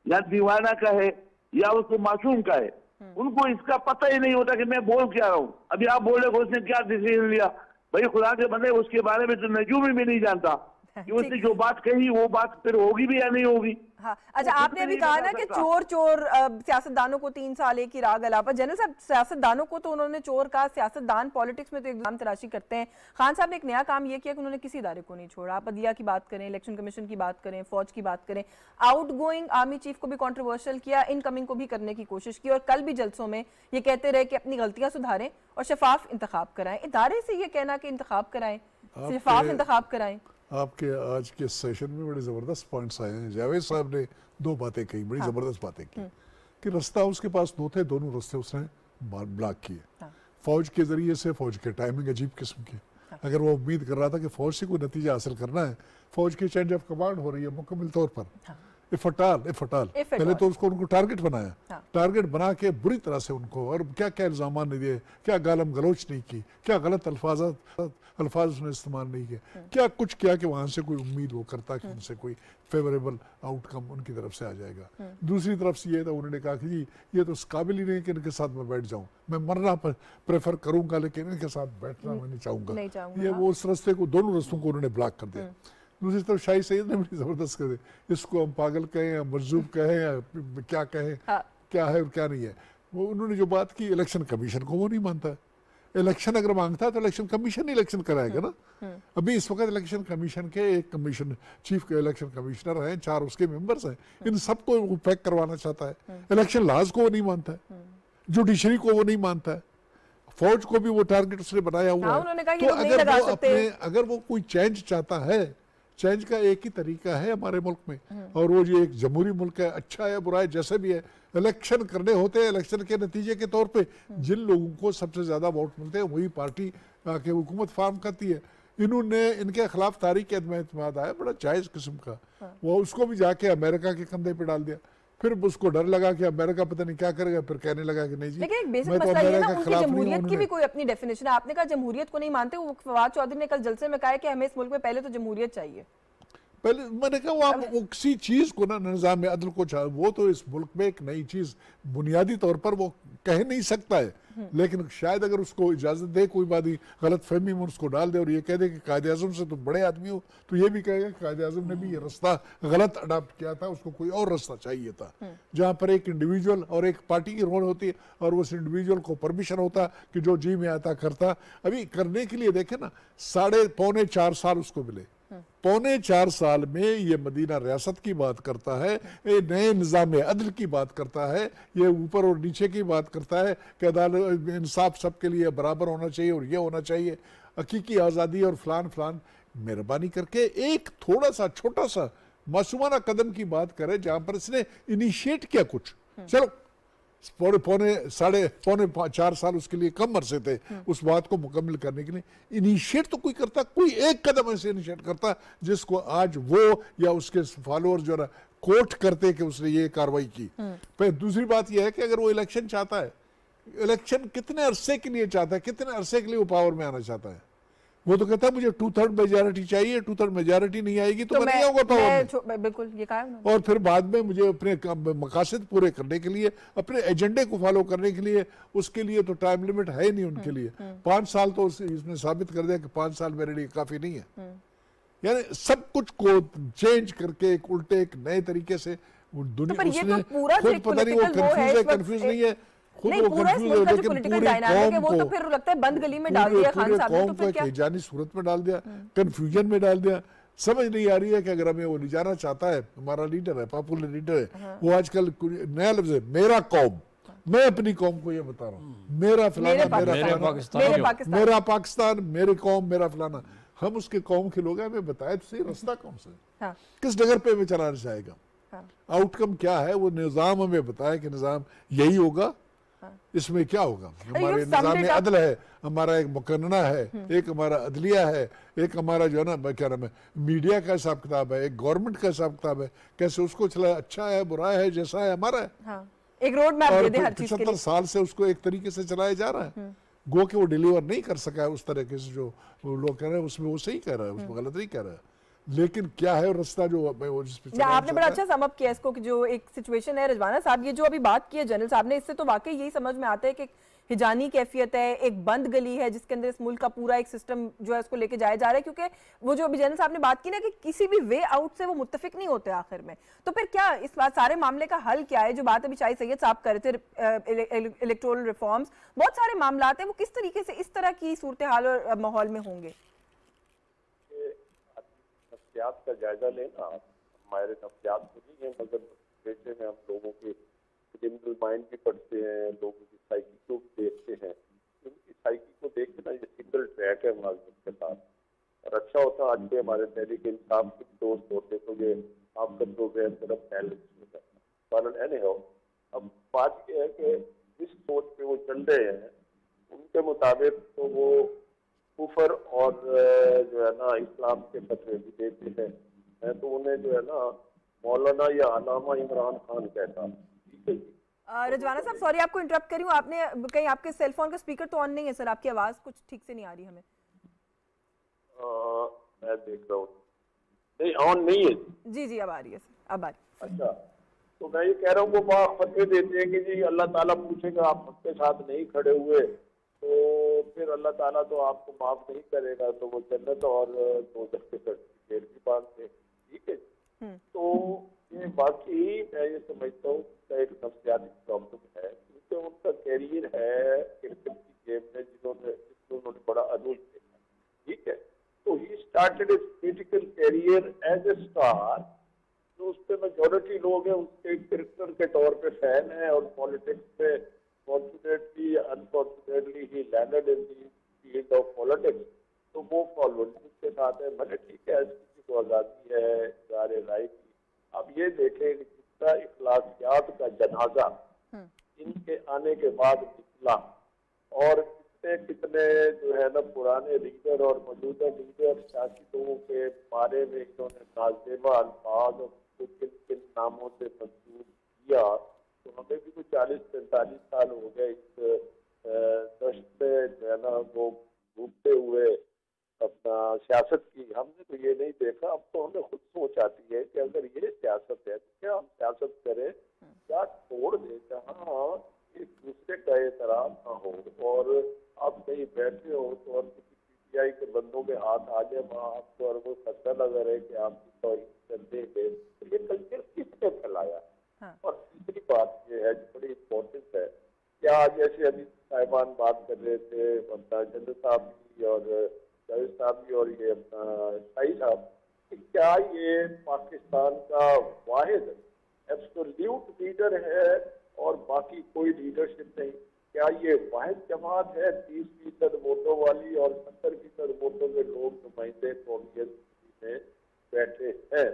या दीवाना का है या उसको मासूम का है, उनको इसका पता ही नहीं होता कि मैं बोल क्या रहा हूँ। अभी आप बोले कि उसने क्या डिसीजन लिया, भाई खुदा के बंदे उसके बारे में तो नजूम भी नहीं जानता कि उसने जो बात कही वो बात फिर होगी भी या नहीं होगी। हाँ, अच्छा, आपने अभी कहा ना कि चोर सियासतदानों को 3 साल एक ही राग अलापा। जनरल साहब, सियासतदानों को तो उन्होंने चोर कहा, सियासतदान पॉलिटिक्स में तो एकदम तलाशी करते हैं। खान साहब ने एक नया काम ये किया कि उन्होंने किसी इदारे को नहीं छोड़ा। आप अदिया की बात करें, इलेक्शन कमीशन की बात करें, फौज की बात करें, आउटगोइंग आर्मी चीफ को भी कॉन्ट्रोवर्शियल किया, इनकमिंग को भी करने की कोशिश की, और कल भी जलसों में ये कहते रहे कि अपनी गलतियां सुधारें और शफाफ इंतखाब कराएं। इदारे से ये कहना कि इंतखाब कराएं, शफाफ इंतखाब कराएं। आपके आज के सेशन में बड़े ज़बरदस्त पॉइंट्स आए हैं। जावेद साहब ने दो बातें कही, बड़ी ज़बरदस्त बातें की कि रास्ता उसके पास दो थे, दोनों रास्ते उसने ब्लॉक किए। फौज के ज़रिए से, फौज के टाइमिंग अजीब किस्म की। अगर वो उम्मीद कर रहा था कि फौज से कोई नतीजा हासिल करना है, फौज की चेंज ऑफ कमांड हो रही है मुकम्मल तौर पर। इफटाल पहले तो उसको उनको टारगेट बनाया, टारगेट बना के बुरी तरह से उनको, और क्या क्या इल्ज़ाम नहीं दिए, क्या गालम गलोच नहीं की, क्या गलत अल्फाज उसने इस्तेमाल नहीं किए, क्या कुछ किया कि वहाँ से कोई उम्मीद वो करता कि उनसे कोई फेवरेबल आउटकम उनकी तरफ से आ जाएगा। दूसरी तरफ से ये था, उन्होंने कहा कि जी ये तो इस काबिल ही नहीं कि इनके साथ मैं बैठ जाऊँ, मैं मरना प्रेफर करूँगा लेकिन इनके साथ बैठना मैं नहीं चाहूँगा। ये वो उस रास्ते को, दोनों रास्तों को उन्होंने ब्लॉक कर दिया। दूसरी तरफ शाही सैयद ने बड़ी ज़बरदस्त कर दी, इसको हम पागल कहें या मजजूब कहें या क्या कहें, क्या है और क्या नहीं है। वो उन्होंने जो बात की, इलेक्शन कमीशन को वो नहीं मानता है। इलेक्शन अगर मांगता है तो इलेक्शन कमीशन ही इलेक्शन कराएगा ना। अभी इस वक्त इलेक्शन कमीशन के एक कमीशन चीफ के इलेक्शन कमिश्नर हैं, 4 उसके मेंबर्स हैं, इन सबको वो पैक करवाना चाहता है। इलेक्शन लॉज को वो नहीं मानता है, जुडिशरी को वो नहीं मानता है, फौज को भी वो टारगेट उसने बनाया हुआ है। तो अगर वो कोई चेंज चाहता है, चेंज का एक ही तरीका है हमारे मुल्क में, और वो जो एक जमहूरी मुल्क है, अच्छा है बुरा है जैसे भी है, इलेक्शन करने होते हैं। इलेक्शन के नतीजे के तौर पे जिन लोगों को सबसे ज़्यादा वोट मिलते हैं वही पार्टी आके हुकूमत फार्म करती है। इन्होंने इनके खिलाफ तारीख एतमाद आया बड़ा जायज़ किस्म का, वो उसको भी जाके अमेरिका के कंधे पे डाल दिया। फिर उसको डर लगा कि अमेरिका पता नहीं क्या करेगा, फिर कहने लगा कि नहीं जी, लेकिन एक बेसिक मसला ये ना, उनकी जमहूरियत की भी कोई अपनी डेफिनेशन है। आपने कहा जमहूरियत को नहीं मानते, वो फवाद चौधरी ने कल जलसे में कहा कि हमें इस मुल्क में पहले तो जमहूरियत चाहिए। पहले मैंने कहा वो किसी चीज को ना, निज़ाम में अदल को वो तो इस मुल्क में एक नई चीज बुनियादी तौर पर वो कह नहीं सकता है, लेकिन शायद अगर उसको इजाजत दे, कोई बात गलत फहमी में उसको डाल दे और ये कह दे कि कायदे आज़म से तुम बड़े आदमी हो, तो ये भी कहेगा कि कायदे आज़म ने भी ये रास्ता गलत अडाप्ट किया था, उसको कोई और रास्ता चाहिए था, जहाँ पर एक इंडिविजुअल और एक पार्टी की रोल होती है और उस इंडिविजुअल को परमिशन होता कि जो जी में आता करता। अभी करने के लिए देखे ना, 3.25 साल उसको मिले। 3.25 साल में ये मदीना रियासत की बात करता है, ये नए निज़ाम अदल की बात करता है, ये ऊपर और नीचे की बात करता है कि अदालत इंसाफ सबके लिए बराबर होना चाहिए और ये होना चाहिए, हकीकी आज़ादी और फलान फलान। मेहरबानी करके एक थोड़ा सा छोटा सा मासूमाना कदम की बात करे जहां पर इसने इनिशिएट किया कुछ। चलो पौने 4 साल उसके लिए कम अरसे थे उस बात को मुकम्मल करने के लिए। इनिशिएट तो कोई करता, कोई एक कदम ऐसे इनिशिएट करता जिसको आज वो या उसके फॉलोअर जो है कोट करते कि उसने ये कार्रवाई की। फिर दूसरी बात यह है कि अगर वो इलेक्शन चाहता है, इलेक्शन कितने अरसे के लिए चाहता है, कितने अरसे के लिए वो पावर में आना चाहता है, वो तो कहता है मुझे 2/3 मेजॉरिटी चाहिए, 2/3 मेजॉरिटी नहीं आएगी तो मैं नहीं आऊंगा पावर में। बिल्कुल ये कहा है। और फिर बाद में मुझे अपने मकासद पूरे करने के लिए, अपने एजेंडे को फॉलो करने के लिए, उसके लिए तो टाइम लिमिट है ही नहीं उनके लिए। 5 साल तो इसने साबित कर दिया कि 5 साल मेरे लिए काफी नहीं है। यानी सब कुछ को चेंज करके एक उल्टे एक नए तरीके से दुनिया उसने खुद पता नहीं वो कंफ्यूज नहीं है, नहीं पूरा इस मुल्क का जो पॉलिटिकल डायनामिक है वो तो फिर लगता है बंद गली में डाल दिया खान साहब ने, तो फिर क्या जानी सूरत में डाल दिया, कंफ्यूजन में डाल दिया। समझ नहीं आ रही है कि अगर हमें वो ले जाना चाहता है, हमारा लीडर है, पॉपुलर लीडर है, वो आजकल नया लफ्ज है मेरा कौम। मैं अपनी कौम को ये बता रहा हूँ, मेरा फलाना, मेरा पाकिस्तान, मेरी कौम, मेरा फलाना। हम उसके कौम के लोग हैं, हमें बताए तो सही रास्ता कौन सा है, किस डगर पे हमें चलाना चाहेगा, आउटकम क्या है, वो निज़ाम हमें बताए कि निज़ाम यही होगा, इसमें क्या होगा। हमारे निज़ाम में अदल है, हमारा एक मुकन्ना है, एक हमारा अदलिया है, एक हमारा जो है ना क्या नाम है मीडिया का हिसाब किताब है, एक गवर्नमेंट का हिसाब किताब है, कैसे उसको चलाए, अच्छा है बुरा है जैसा है हमारा है। हाँ, एक रोड मैप दे दे हर चीज के लिए। 75 साल से उसको एक तरीके से चलाया जा रहा है, गो के वो डिलीवर नहीं कर सका है उस तरीके से जो लोग कह रहे हैं, उसमें वो सही कह रहा है, उसमें गलत नहीं कह रहा है। लेकिन क्या है रास्ता जो वो जिस पे आपने बड़ा अच्छा सम अप किया इसको कि जो एक सिचुएशन है रजवाना साहब, ये जो अभी बात की है जनरल साहब ने, इससे तो वाकई यही समझ में आता है कि हिजानी कैफियत है, एक बंद गली है जिसके अंदर इस मुल्क का पूरा एक सिस्टम जो है उसको लेके जाया जा रहा है। क्योंकि वो जो अभी जनरल साहब ने बात की ना कि किसी भी वे आउट से वो मुत्तफिक नहीं होते आखिर में, तो फिर क्या इस बात सारे मामले का हल क्या है? जो बात अभी शाही सैयद साहब कर रहे थे, इलेक्टोरल रिफॉर्म्स, बहुत सारे मामला हैं, वो किस तरीके से इस तरह की सूरत हाल और माहौल में होंगे? नफ्सियात का जायजा लेना, हमारे नफ्सियात तो नहीं है मगर बेटे में हम लोगों के क्रिमिनल माइंड भी पढ़ते हैं, लोगों की साइकी को देखते हैं। उनकी साइकी को देख के ना ये सिंगल ट्रैक है मुलाजिम के साथ, अच्छा होता आज के हमारे तहरीक इंसाफ के दोस्त होते तो ये आपका प्रोग्राम तरफ फैल पर एनी हो। अब बात यह है कि जिस सोच पे वो चल रहे हैं उनके मुताबिक तो वो कुफर और जो है ना इस्लाम के फतवे भी देते हैं, तो उन्हें जो है ना मौलाना या अलामा इमरान खान कहता। ठीक है जी। रजवाना साहब सॉरी आपको इंटरप्ट करी हूँ, आपने कहीं आपके सेल फोन का स्पीकर तो ऑन नहीं है सर? आपकी आवाज कुछ ठीक से नहीं आ रही हमें। मैं देख रहा हूँ, नहीं ऑन नहीं है जी जी अब आ रही है सर, अब आ रही है। अच्छा, तो मैं ये कह रहा हूँ वो फतवे देते हैं कि जी अल्लाह ताला पूछेगा आप उसके साथ नहीं खड़े हुए तो फिर अल्लाह ताला तो आपको माफ नहीं करेगा, तो वो जन्नत और दोज़ख के सर्टिफिकेट भी बांधते। ठीक है, तो ये बाकी मैं ये समझता हूँ कि एक नफ्सियाती प्रॉब्लम है, क्योंकि उनका कैरियर है क्रिकेट की गेम में जिसमें उन्होंने बड़ा अनूज देखा। ठीक है, तो he started his political career as a star. तो उस पर मेजोरिटी लोग हैं उसके क्रिकेटर के तौर पे फैन है, और पॉलिटिक्स में fortunately unfortunately he landed in the field of politics, तो वो पॉलिटिक्स के साथ है। भले ठीक है किसी को आज़ादी है इज़हार राय की। अब ये देखें कि कितना इखलाकियात का जनाजा इनके आने के बाद निकला, और कितने जो है ना पुराने लीडर और मौजूदा लीडर सियासी लोगों के बारे में इन्होंने नाज़ेबा अल्फाज और किन किन नामों से मंसूब किया। तो हमें भी कुछ 40-45 साल हो गए इस दश्त में जो है ना वो घूमते हुए अपना सियासत की। हमने तो ये नहीं देखा, अब तो हमें खुद सोच आती है कि अगर ये सियासत है तो क्या हम सियासत करें या छोड़ दें जहाँ एक दूसरे का एहतराम ना हो, और आप कहीं बैठे हो तो और किसी पीटीआई के बंदों में हाथ आ जाए वहाँ आपको और वो खतरा लगा रहे कि आपकी तौहीन कर देंगे, तो ये कल्चर किसने फैलाया? हाँ। और तीसरी बात ये है जो बड़ी इम्पोर्टेंट है, क्या जैसे अभी साहिबान बात कर रहे थे अपना चंद्र साहब की और जावेद साहब की और ये अपना शाही साहब, क्या ये पाकिस्तान का वाहिद एब्सोल्यूट लीडर है और बाकी कोई लीडरशिप नहीं? क्या ये वाहिद जमात है 30% वोटों वाली और 70% वोटों के लोग नुमाइंदे कौमियत में बैठे हैं?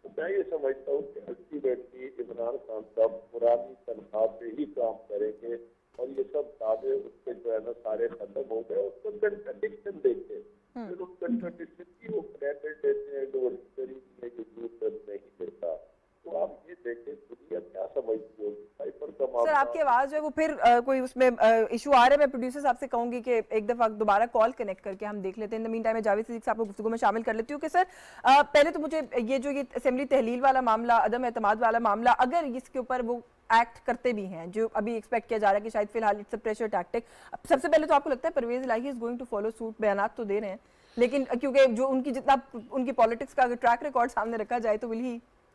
तो मैं ये समझता हूँ कि अल्टीमेटली इमरान खान साहब पुरानी तनख्वाह पे ही काम करेंगे, और ये सब दावे उसके जो है ना सारे खत्म हो गए। उसको कंट्रडिक्शन देते हैं, फिर उस कंट्रडिक्शन की वो क्रेडिट देते हैं, जो नहीं देता। तो आप ये देखें दुनिया क्या समझती होगी साइफर का मामला। सर आपकी आवाज जो है वो फिर कोई उसमें इशू आ रहा है। मैं प्रोड्यूसर साहब से कहूंगी कि एक दफा दोबारा कॉल कनेक्ट करके हम देख लेते हैं। इन द मीन टाइम में जावेद सिद्दीकी साहब को गुफ्तगू में शामिल कर लेती हूँ कि सर पहले तो मुझे ये असेंबली तहलील वाला मामला, अदम एतमाद वाला मामला, अगर इसके ऊपर वो एक्ट करते भी हैं जो अभी एक्सपेक्ट किया जा रहा है कि शायद फिलहाल इट्स अ प्रेशर टैक्टिक, सबसे पहले तो आपको लगता है Pervez Elahi is going to follow suit? बयानात तो दे रहे हैं, लेकिन क्योंकि जो उनकी जितना उनकी पॉलिटिक्स का अगर ट्रैक रिकॉर्ड सामने रखा जाए तो विल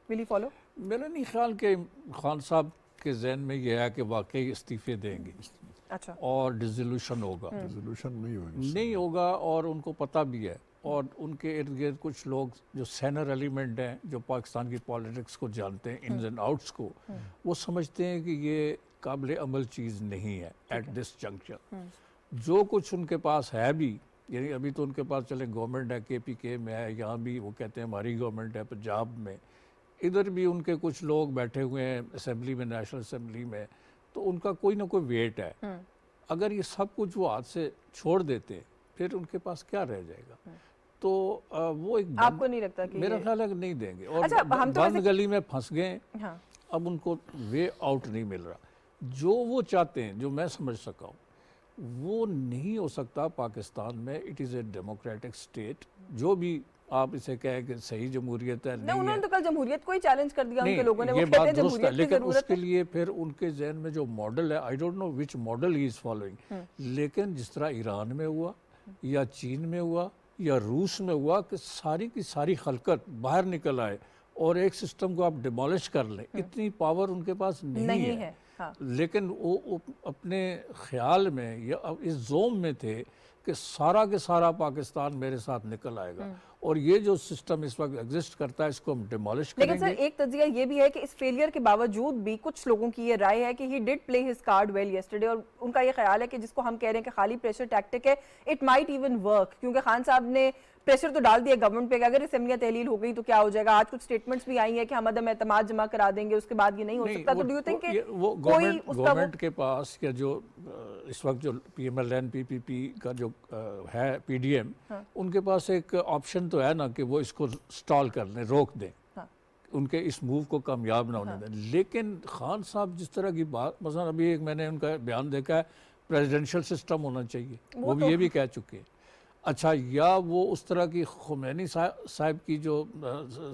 ही फॉलो? मेरा नहीं ख्याल कि खान साहब के जहन में यह है कि वाकई इस्तीफे देंगे। अच्छा। और डिसोल्यूशन होगा। डिसोल्यूशन नहीं होगा और उनको पता भी है, और उनके इर्द गिर्द कुछ लोग जो सीनियर एलिमेंट हैं जो पाकिस्तान की पॉलिटिक्स को जानते हैं, इन्स एंड आउट्स को, वो समझते हैं कि ये काबिल अमल चीज़ नहीं है एट दिस जंक्शन। जो कुछ उनके पास है भी, यानी अभी तो उनके पास चले गवर्नमेंट है, KPK में है, यहाँ भी वो कहते हैं हमारी गवर्नमेंट है, पंजाब में इधर भी उनके कुछ लोग बैठे हुए हैं असेंबली में, नेशनल असेंबली में, तो उनका कोई ना कोई वेट है। अगर ये सब कुछ वो हाथ से छोड़ देते फिर उनके पास क्या रह जाएगा? तो वो एक आपको नहीं लगता कि मेरा ख्याल है नहीं देंगे, और अच्छा, बंद गली में फंस गए। हाँ। अब उनको वे आउट नहीं मिल रहा। जो वो चाहते हैं, जो मैं समझ सका हूँ, वो नहीं हो सकता पाकिस्तान में। It is a democratic state, जो भी आप इसे कहें कि सही जमहूरियत है, नहीं उन्होंने तो कल जमहूरियत को ही चैलेंज कर दिया उनके लोगों ने। ये बात दुरुस्त है, लेकिन उसके लिए फिर उनके जहन में जो मॉडल है, I don't know which model he is following, लेकिन जिस तरह ईरान में हुआ या चीन में हुआ या रूस में हुआ कि सारी की सारी खलकत बाहर निकल आए और एक सिस्टम को आप डिमोलिश कर लें, इतनी पावर उनके पास नहीं है। हाँ। लेकिन वो अपने ख्याल में या इस जोम में थे कि सारा के सारा पाकिस्तान मेरे साथ निकल आएगा, और ये जो सिस्टम इस वक्त एग्जिस्ट करता है इसको हम डिमोलिश करेंगे। लेकिन सर एक तज्जिया ये भी है कि इस फेलियर के बावजूद भी कुछ लोगों की ये राय है कि he did play his card well yesterday, और उनका ये ख्याल है कि जिसको हम कह रहे हैं कि खाली प्रेशर टैक्टिक है, इट माइट इवन वर्क, क्योंकि खान साहब ने प्रेशर तो डाल दिया गवर्नमेंट पे कि अगर असेंबलियां तहलील हो गई तो क्या हो जाएगा। आज कुछ स्टेटमेंट्स भी आई हैं कि हम अदम एतमाद जमा करा देंगे, उसके बाद ये नहीं हो सकता। तो डू यू थिंक कि वो गवर्नमेंट के पास या जो इस वक्त जो PMLN PPP का जो है PDM, उनके पास एक ऑप्शन तो है ना कि वो इसको स्टॉल कर लें, रोक दें, उनके इस मूव को कामयाब ना होने दें। लेकिन खान साहब जिस तरह की बात, मसलन अभी एक मैंने उनका बयान देखा है प्रेसिडेंशियल सिस्टम होना चाहिए, वो भी ये भी कह चुके हैं। अच्छा, या वो उस तरह की खुमैनी साहब की जो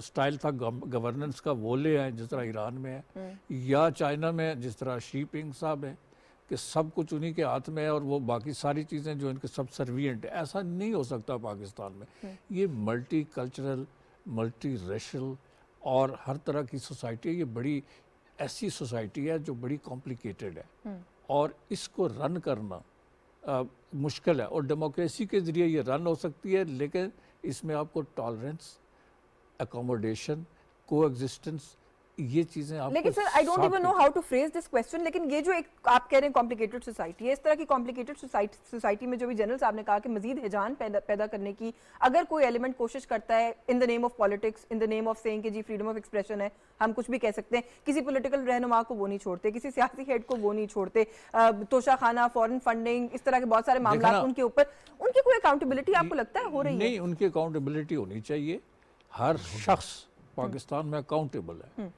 स्टाइल था गवर्नेंस का वो ले आए जिस तरह ईरान में है, या चाइना में जिस तरह शी पिंग साहब है कि सब कुछ उन्हीं के हाथ में है और वो बाकी सारी चीज़ें जो इनके सब सर्विएंट है। ऐसा नहीं हो सकता पाकिस्तान में। ये मल्टी कल्चरल, मल्टी रेशल और हर तरह की सोसाइटी है। ये बड़ी ऐसी सोसाइटी है जो बड़ी कॉम्प्लिकेटेड है और इसको रन करना मुश्किल है। और डेमोक्रेसी के ज़रिए ये रन हो सकती है, लेकिन इसमें आपको टॉलरेंस, अकोमोडेशन, कोएग्जिस्टेंस, ये चीजें आपको। लेकिन sir I don't even know how to phrase this question, लेकिन ये जो एक आप कह रहे हैं कॉम्प्लिकेटेड सोसाइटी है, इस तरह की कॉम्प्लिकेटेड सोसाइटी में जो भी जनरल साहब ने कहा कि मजीद हिजान पैदा करने की अगर कोई एलिमेंट कोशिश करता है in the name of politics, in the name of saying कि जी फ्रीडम ऑफ एक्सप्रेशन है, हम कुछ भी कह सकते हैं, किसी पॉलिटिकल रहनुमा को वो नहीं छोड़ते, किसी सियासी हेड को वो नहीं छोड़ते, तोशा खाना, फॉरेन फंडिंग, इस तरह के बहुत सारे मामला उनके ऊपर, उनकी कोई अकाउंटेबिलिटी आपको लगता है हो रही है? नहीं, उनकी अकाउंटेबिलिटी होनी चाहिए। हर शख्स पाकिस्तान में अकाउंटेबल है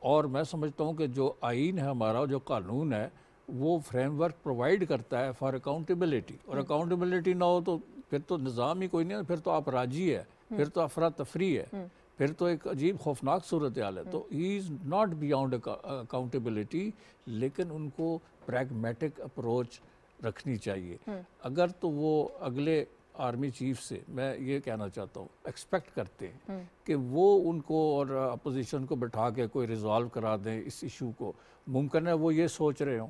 और मैं समझता हूँ कि जो आइन है हमारा, जो कानून है, वो फ्रेमवर्क प्रोवाइड करता है फॉर अकाउंटेबिलिटी। और अकाउंटेबिलिटी ना हो तो फिर तो निज़ाम ही कोई नहीं है, फिर तो आप राजी है, फिर तो अफरा तफरी है, फिर तो एक अजीब खौफनाक सूरत हाल है। तो he is not beyond accountability, लेकिन उनको प्रैग्मेटिक अप्रोच रखनी चाहिए। अगर तो वो अगले आर्मी चीफ से मैं ये कहना चाहता हूँ, एक्सपेक्ट करते हैं कि वो उनको और अपोजिशन को बैठा के कोई रिजॉल्व करा दें इस इशू को, मुमकिन है वो ये सोच रहे हों,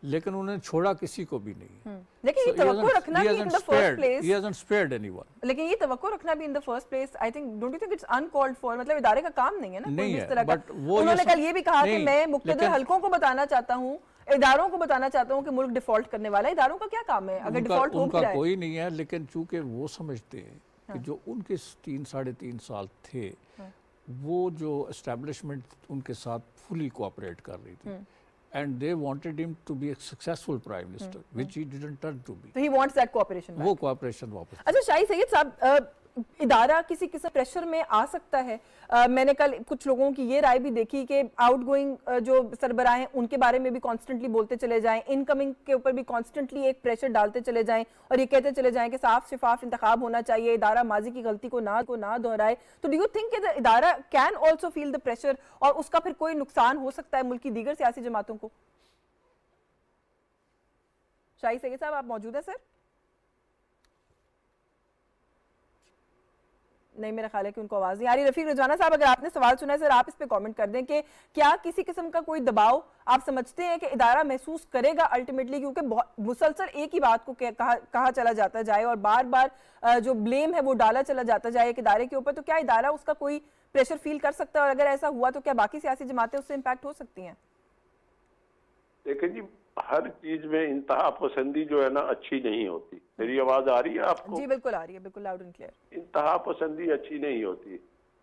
लेकिन उन्होंने छोड़ा किसी को भी नहीं। लेकिन ये तवक्को रखना भी in the first place, he hasn't spared anyone। लेकिन ये तवक्को रखना भी in the first place, I think, don't you think it's uncalled for? मतलब इदारे का काम नहीं है ना कोई इस तरह का। उन्होंने कल ये भी कहा कि मैं मुख्तलिफ हलकों को बताना चाहता हूँ, इदारों को बताना चाहता हूँ कि मुल्क डिफॉल्ट करने वाला है। इदारों का क्या काम है अगर डिफॉल्ट हो उनका कोई नहीं है, लेकिन चूंकि वो समझते हैं कि जो उनके 3-3.5 साल थे, वो जो एस्टेब्लिशमेंट उनके साथ फुली कोऑपरेट कर रही थी, and they wanted him to be a successful prime minister, which he didn't turn to be। So he wants that cooperation back। वो cooperation वापस। अच्छा शाही सैयद साहब, इदारा किसी किस्म प्रेशर में आ सकता है? मैंने कल कुछ लोगों की ये राय भी देखी कि आउटगोइंग जो सरबराह हैं उनके बारे में भी कॉन्स्टेंटली बोलते चले जाएं, इनकमिंग के ऊपर भी कॉन्स्टेंटली एक प्रेशर डालते चले जाएं और ये कहते चले जाएं कि साफ शिफाफ इंतखाब होना चाहिए, इदारा माजी की गलती को ना दोहराए। तो डू यू थिंक कि इदारा can also feel the pressure और उसका फिर कोई नुकसान हो सकता है मुल्क की दीगर सियासी जमातों को? शाही सैयद साहब आप मौजूद है? सर नहीं, मेरा ख्याल है कि उनको आवाज नहीं आ रही। रफीक रजाना साहब, अगर आपने सवाल सुना है सर, आप इस पे कमेंट कर दें कि क्या किसी किस्म का कोई दबाव आप समझते हैं कि इदारा महसूस करेगा अल्टीमेटली, क्योंकि मुसलसल एक ही बात को कहा चला जाता जाए और बार बार जो ब्लेम है वो डाला चला जाता जाए एक इदारे के ऊपर, तो क्या इदारा उसका कोई प्रेशर फील कर सकता है? और अगर ऐसा हुआ तो क्या बाकी सियासी जमातें उससे इम्पैक्ट हो सकती हैं? देखिए जी, हर चीज में इंतहा पसंदी जो है ना अच्छी नहीं होती। मेरी आवाज आ रही है आपको? जी बिल्कुल आ रही है, बिल्कुल लाउड एंड क्लियर। इंतहा पसंदी अच्छी नहीं होती।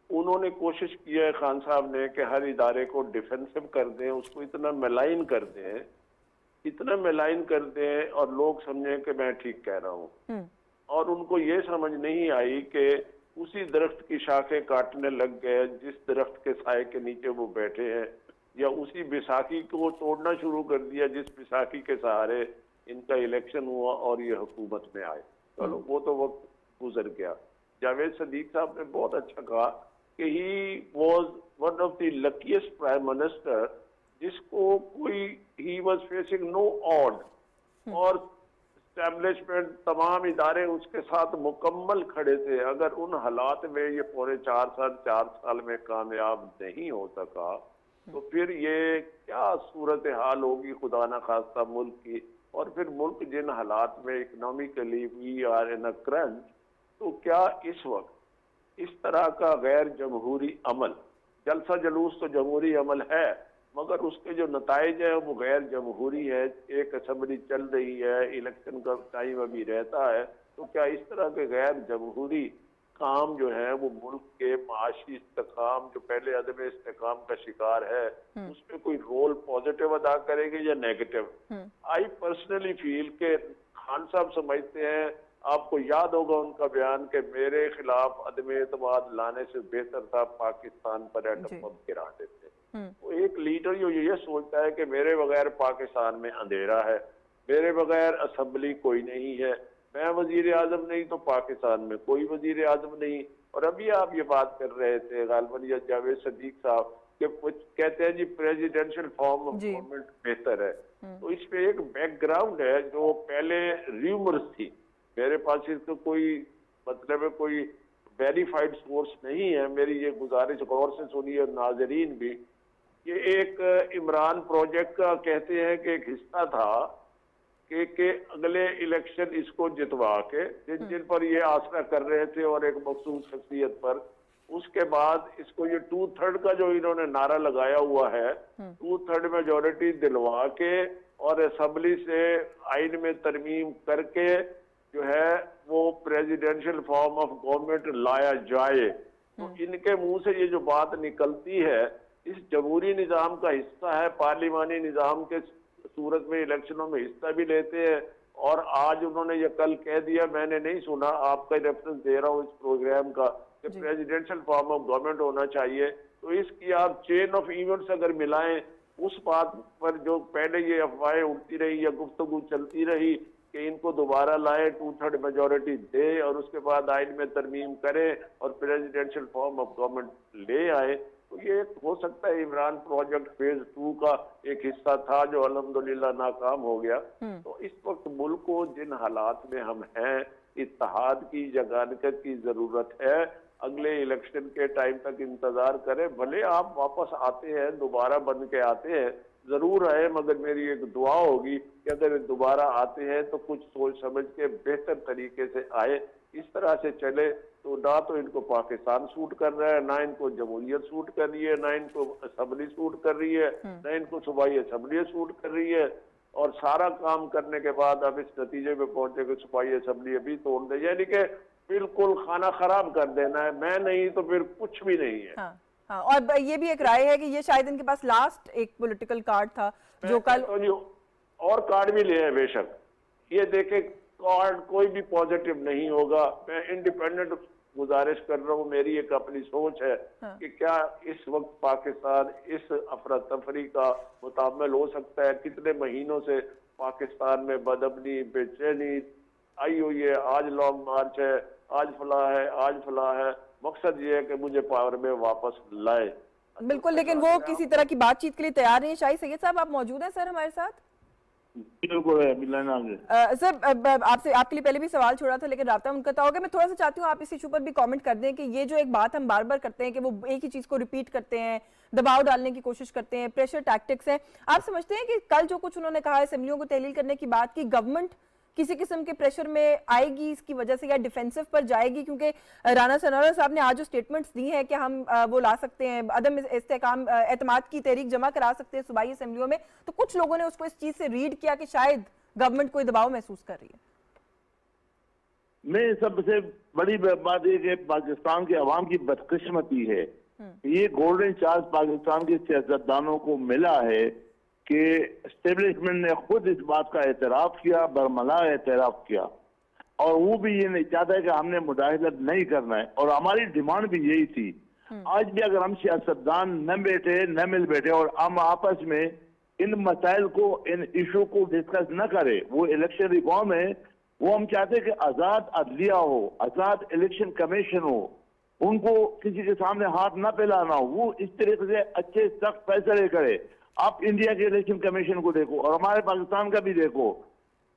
उन्होंने कोशिश की है खान साहब ने कि हर इदारे को डिफेंसिव कर दें, उसको इतना मेलाइन कर दें, इतना मेलाइन कर दें और लोग समझें कि मैं ठीक कह रहा हूँ। और उनको ये समझ नहीं आई कि उसी दरख्त की शाखें काटने लग गए जिस दरख्त के साए के नीचे वो बैठे हैं, या उसी बैसाखी को तोड़ना शुरू कर दिया जिस बैसाखी के सहारे इनका इलेक्शन हुआ और ये हुकूमत में आए। चलो वो तो वक्त गुजर गया। जावेद सदीक साहब ने बहुत अच्छा कहा कि he was one of the luckiest prime minister जिसको कोई, he was facing no odd, और एस्टेब्लिशमेंट तमाम इदारे उसके साथ मुकम्मल खड़े थे। अगर उन हालात में ये पूरे 4 साल में कामयाब नहीं हो सका तो फिर ये क्या सूरत हाल होगी खुदा ना खास्ता मुल्क की। और फिर मुल्क जिन हालात में economically we are in a crunch, तो क्या इस वक्त इस तरह का गैर जमहूरी अमल, जलसा जलूस तो जमहूरी अमल है, मगर उसके जो नताइज है वो गैर जमहूरी है। एक असेंबली चल रही है, इलेक्शन का टाइम अभी रहता है, तो क्या इस तरह के गैर जमहूरी काम जो है वो मुल्क के माशी इस्तेकाम, जो पहले अदम इस्तेकाम का शिकार है, उसमें कोई रोल पॉजिटिव अदा करेंगे या नेगेटिव? आई पर्सनली फील के खान साहब समझते हैं, आपको याद होगा उनका बयान कि मेरे खिलाफ अदम एतमाद लाने से बेहतर था पाकिस्तान पर एटम बम गिरा देते। तो एक लीडर जो ये सोचता है कि मेरे बगैर पाकिस्तान में अंधेरा है, मेरे बगैर असेंबली कोई नहीं है, मैं वजीर आजम नहीं तो पाकिस्तान में कोई वजीर आजम नहीं। और अभी आप ये बात कर रहे थे गालिबन या जावेद सदीक साहब कि कुछ कहते हैं जी प्रेसिडेंशियल फॉर्म ऑफ गवर्नमेंट बेहतर है, तो इस पे एक बैकग्राउंड है जो पहले र्यूमर्स थी, मेरे पास इसका कोई मतलब है, कोई वेरीफाइड सोर्स नहीं है। मेरी ये गुजारिश गौर से सुनिए नाजरीन भी, ये एक इमरान प्रोजेक्ट का कहते हैं कि एक हिस्सा था कि अगले इलेक्शन इसको जितवा के जिन पर ये आसरा कर रहे थे और एक मखसूस शख्सियत पर, उसके बाद इसको ये 2/3 का जो इन्होंने नारा लगाया हुआ है, 2/3 मेजोरिटी दिलवा के और असेंबली से आइन में तरमीम करके जो है वो प्रेसिडेंशियल फॉर्म ऑफ गवर्नमेंट लाया जाए। तो इनके मुंह से ये जो बात निकलती है, इस जमहूरी निजाम का हिस्सा है, पार्लिमानी निजाम के सूरत में इलेक्शनों में हिस्सा भी लेते हैं। और आज उन्होंने ये कल कह दिया, मैंने नहीं सुना, आपका रेफरेंस दे रहा हूँ इस प्रोग्राम का, कि प्रेसिडेंशियल फॉर्म ऑफ गवर्नमेंट होना चाहिए। तो इसकी आप चेन ऑफ इवेंट्स अगर मिलाएं, उस बात पर जो पहले ये अफवाहें उड़ती रही या गुफ्तगू चलती रही कि इनको दोबारा लाए, 2/3 मेजोरिटी दे और उसके बाद आइन में तरमीम करे और प्रेसिडेंशियल फॉर्म ऑफ गवर्नमेंट ले आए, तो ये हो सकता है इमरान प्रोजेक्ट फेज 2 का एक हिस्सा था जो अल्हम्दुलिल्लाह नाकाम हो गया। तो इस वक्त मुल्क को जिन हालात में हम हैं, इत्तेहाद की, जगानकत की जरूरत है। अगले इलेक्शन के टाइम तक इंतजार करें, भले आप वापस आते हैं, दोबारा बन के आते हैं, जरूर आए, मगर मेरी एक दुआ होगी कि अगर दोबारा आते हैं तो कुछ सोच समझ के बेहतर तरीके से आए। इस तरह से चले तो ना तो इनको पाकिस्तान सूट कर रहा है, ना इनको जमहूरियत सूट कर रही है, ना इनको असेंबली सूट कर रही है, ना इनको सूबाई असेंबली सूट कर रही है। और सारा काम करने के बाद अब इस नतीजे पे पहुंचे कि सूबाई असेंबली अभी तोड़ दे, यानी कि बिल्कुल खाना खराब कर देना है, मैं नहीं तो फिर कुछ भी नहीं है। हाँ, और ये भी एक राय है कि ये शायद इनके पास लास्ट एक पॉलिटिकल कार्ड था जो कल, तो और कार्ड भी ले बेशक, ये देखे कार्ड कोई भी पॉजिटिव नहीं होगा। मैं इंडिपेंडेंट गुजारिश कर रहा हूँ, मेरी एक अपनी सोच है कि क्या इस वक्त पाकिस्तान इस अफरा तफरी का मुताबिल हो सकता है? कितने महीनों से पाकिस्तान में बदअमनी, बेचैनी आई हुई है, आज लॉन्ग मार्च है, आज फलाह है, आज फलाह है। मकसद ये है कि मुझे पावर में वापस लाए। बिल्कुल, लेकिन वो किसी तरह की बातचीत के लिए तैयार नहीं है। शाहिद सैयद साहब, आप मौजूद हैं सर हमारे साथ? सर, आपसे आपके लिए पहले भी सवाल छोड़ा था लेकिन राब्ता मुनक़ता हो गया। मैं थोड़ा सा चाहती हूँ आप इस इशू पर भी कमेंट कर दें कि ये जो एक बात हम बार बार करते हैं कि वो एक ही चीज को रिपीट करते हैं, दबाव डालने की कोशिश करते हैं, प्रेशर टैक्टिक्स है। आप समझते हैं कि कल जो कुछ उन्होंने कहा, असेंबलियों को तहलील करने की बात की, गवर्नमेंट किसी किस्म के प्रेशर में आएगी इसकी वजह से, या डिफेंसिव पर जाएगी? क्योंकि राना सनाउल्लाह साहब ने आज जो स्टेटमेंट्स दी हैं कि हम वो ला सकते हैं, अदम इस्तेकाम एतमाद की तहरीक जमा करा सकते हैं सूबाई असेंबलियों में, तो कुछ लोगों ने उसको इस चीज से रीड किया कि शायद गवर्नमेंट कोई दबाव महसूस कर रही है। मैं सबसे बड़ी बात यह कि पाकिस्तान के अवाम की बदकिस्मती है, ये गोल्डन चांस पाकिस्तान के सियासतदानों को मिला है कि एस्टेब्लिशमेंट ने खुद इस बात का एतराफ किया, बरमला एतराफ किया, और वो भी ये नहीं चाहता है कि हमने मुदाहिदत नहीं करना है, और हमारी डिमांड भी यही थी। आज भी अगर हम सियासतदान न बैठे, न मिल बैठे और हम आपस में इन मसाइल को, इन इशू को डिस्कस न करें, वो इलेक्शन रिफॉर्म है, वो हम चाहते हैं कि आजाद अदलिया हो, आजाद इलेक्शन कमीशन हो, उनको किसी के सामने हाथ न फैलाना हो, वो इस तरीके से अच्छे सख्त फैसले करे। आप इंडिया के इलेक्शन कमीशन को देखो और हमारे पाकिस्तान का भी देखो,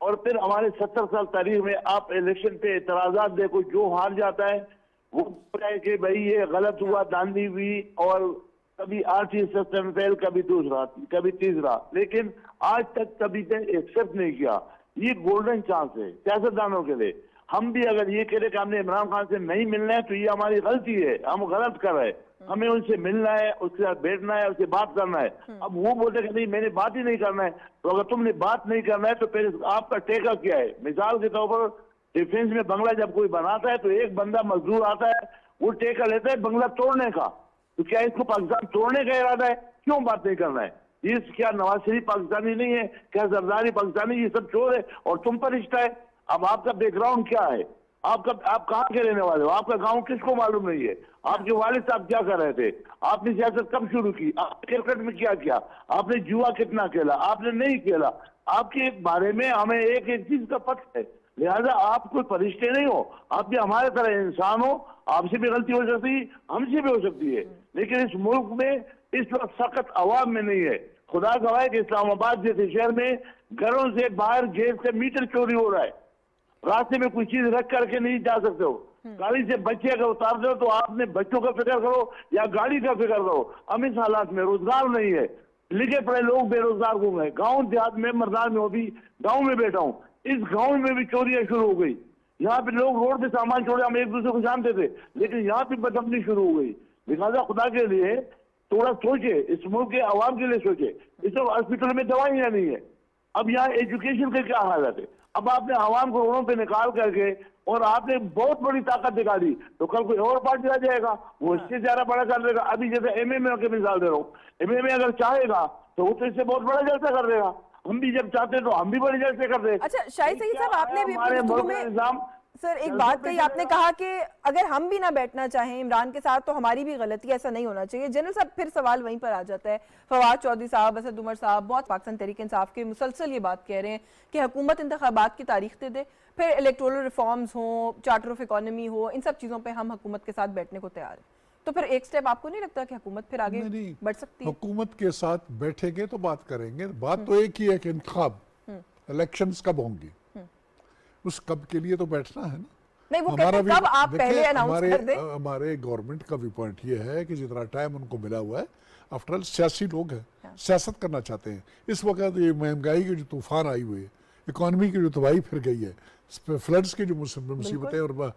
और फिर हमारे 70 साल तारीख में आप इलेक्शन पे एतराजात देखो, जो हार जाता है वो है कि भाई ये गलत हुआ, धांधली हुई, और कभी आर्थिक सिस्टम फेल, कभी दूसरा, कभी तीसरा, लेकिन आज तक कभी एक्सेप्ट नहीं किया। ये गोल्डन चांस है सियासतदानों के लिए। हम भी अगर ये कह रहे कि हमने इमरान खान से नहीं मिलना है तो ये हमारी गलती है, हम गलत कर रहे हैं। हमें उनसे मिलना है, उसके साथ बैठना है, उससे बात करना है। अब वो बोलते कि नहीं मैंने बात ही नहीं करना है, तो अगर तुमने बात नहीं करना है तो फिर आपका टेका क्या है? मिसाल के तौर पर डिफेंस में बंगला जब कोई बनाता है तो एक बंदा मजदूर आता है, वो टेका लेता है बंगला तोड़ने का, तो क्या इसको पाकिस्तान तोड़ने का इरादा है? क्यों बात नहीं करना है? ये क्या नवाज शरीफ पाकिस्तानी नहीं है? क्या जरदारी पाकिस्तानी? ये सब चोर है और तुम पर रिश्ता है। अब आपका बैकग्राउंड क्या है? आप कहाँ के रहने वाले हो? आपका गांव किसको मालूम नहीं है? आपके वालिद साहब क्या कर रहे थे? आपने सियासत कब शुरू की? आपने क्रिकेट में क्या किया? आपने जुआ कितना खेला? आपने नहीं खेला। आपके बारे में हमें एक एक चीज का पता है, लिहाजा आप कोई फरिश्ते नहीं हो, आप भी हमारे तरह इंसान हो। आपसे भी गलती हो सकती है, हमसे भी हो सकती है, लेकिन इस मुल्क में इस वक्त सख्त अवाम में नहीं है। खुदा गवाह कि इस्लामाबाद जैसे शहर में घरों से बाहर गेट से मीटर चोरी हो रहा है, रास्ते में कोई चीज रख करके नहीं जा सकते हो, गाड़ी से बच्चे अगर उतार दो तो आपने बच्चों का फिक्र करो या गाड़ी का फिक्र करो। हम इस हालात में रोजगार नहीं है, लिखे पड़े लोग बेरोजगार घूम रहे। गाँव देहात में मरदान में भी गाँव में बैठा हूँ, इस गाँव में भी चोरियां शुरू हो गई। यहाँ पे लोग रोड पे सामान छोड़े, हम एक दूसरे को जानते थे, लेकिन यहाँ पे बदतमीजी शुरू हो गई। लिहाजा खुदा के लिए थोड़ा सोचे, इस मुल्क के आवाम के लिए सोचे। इस वक्त हॉस्पिटल में दवाइयाँ नहीं है, अब यहाँ एजुकेशन के क्या हालत है? अब आपने आवाम को रोडों पे निकाल करके और आपने बहुत बड़ी ताकत दिखा दी, तो कल कोई और पार्टी आ जाएगा, वो इससे ज्यादा बड़ा कर देगा। अभी जैसे एमएमए की मिसाल दे रहा हूँ, एमएमए अगर चाहेगा तो वो तो इससे बहुत बड़ा जलसा कर देगा। हम भी जब चाहते हैं तो हम भी बड़े जलसे कर दे। अच्छा शाहिद सईद साहब, आपने भी अपने गुफ्तगू में सर एक बात कही, आपने कहा कि अगर हम भी ना बैठना चाहें इमरान के साथ तो हमारी भी गलती, ऐसा नहीं होना चाहिए। जनरल साहब फिर सवाल वहीं पर आ जाता है। फवाद चौधरी साहब, असद उमर साहब, बहुत पाकिस्तान तहरीक इंसाफ के मुसलसल ये बात कह रहे हैं कि हुकूमत इंतखाबात की तारीख दे दे, फिर इलेक्टोरल रिफॉर्म्स हो, चार्टर ऑफ इकोनॉमी हो, इन सब चीज़ों पर हम हुकूमत के साथ बैठने को तैयार हैं। तो फिर एक स्टेप आपको नहीं लगता कि हुकूमत फिर आगे बढ़ सकती है? हुकूमत के साथ बैठेंगे तो बात करेंगे। बात तो एक ही है कि इंतखाब इलेक्शंस कब होंगी, उस कब के लिए तो बैठना है ना। नहीं, वो कहते हैं कब आप पहले अनाउंस कर दें। हमारे गवर्नमेंट का भी पॉइंट ये है कि जितना टाइम उनको मिला हुआ है, आफ्टर ऑल सियासी लोग हैं, सियासत करना चाहते हैं। इस वक्त ये महंगाई की जो तूफान आई हुई है, इकोनॉमी की जो तबाही फिर गई है, फ्लड्स की जो मुसीबतें और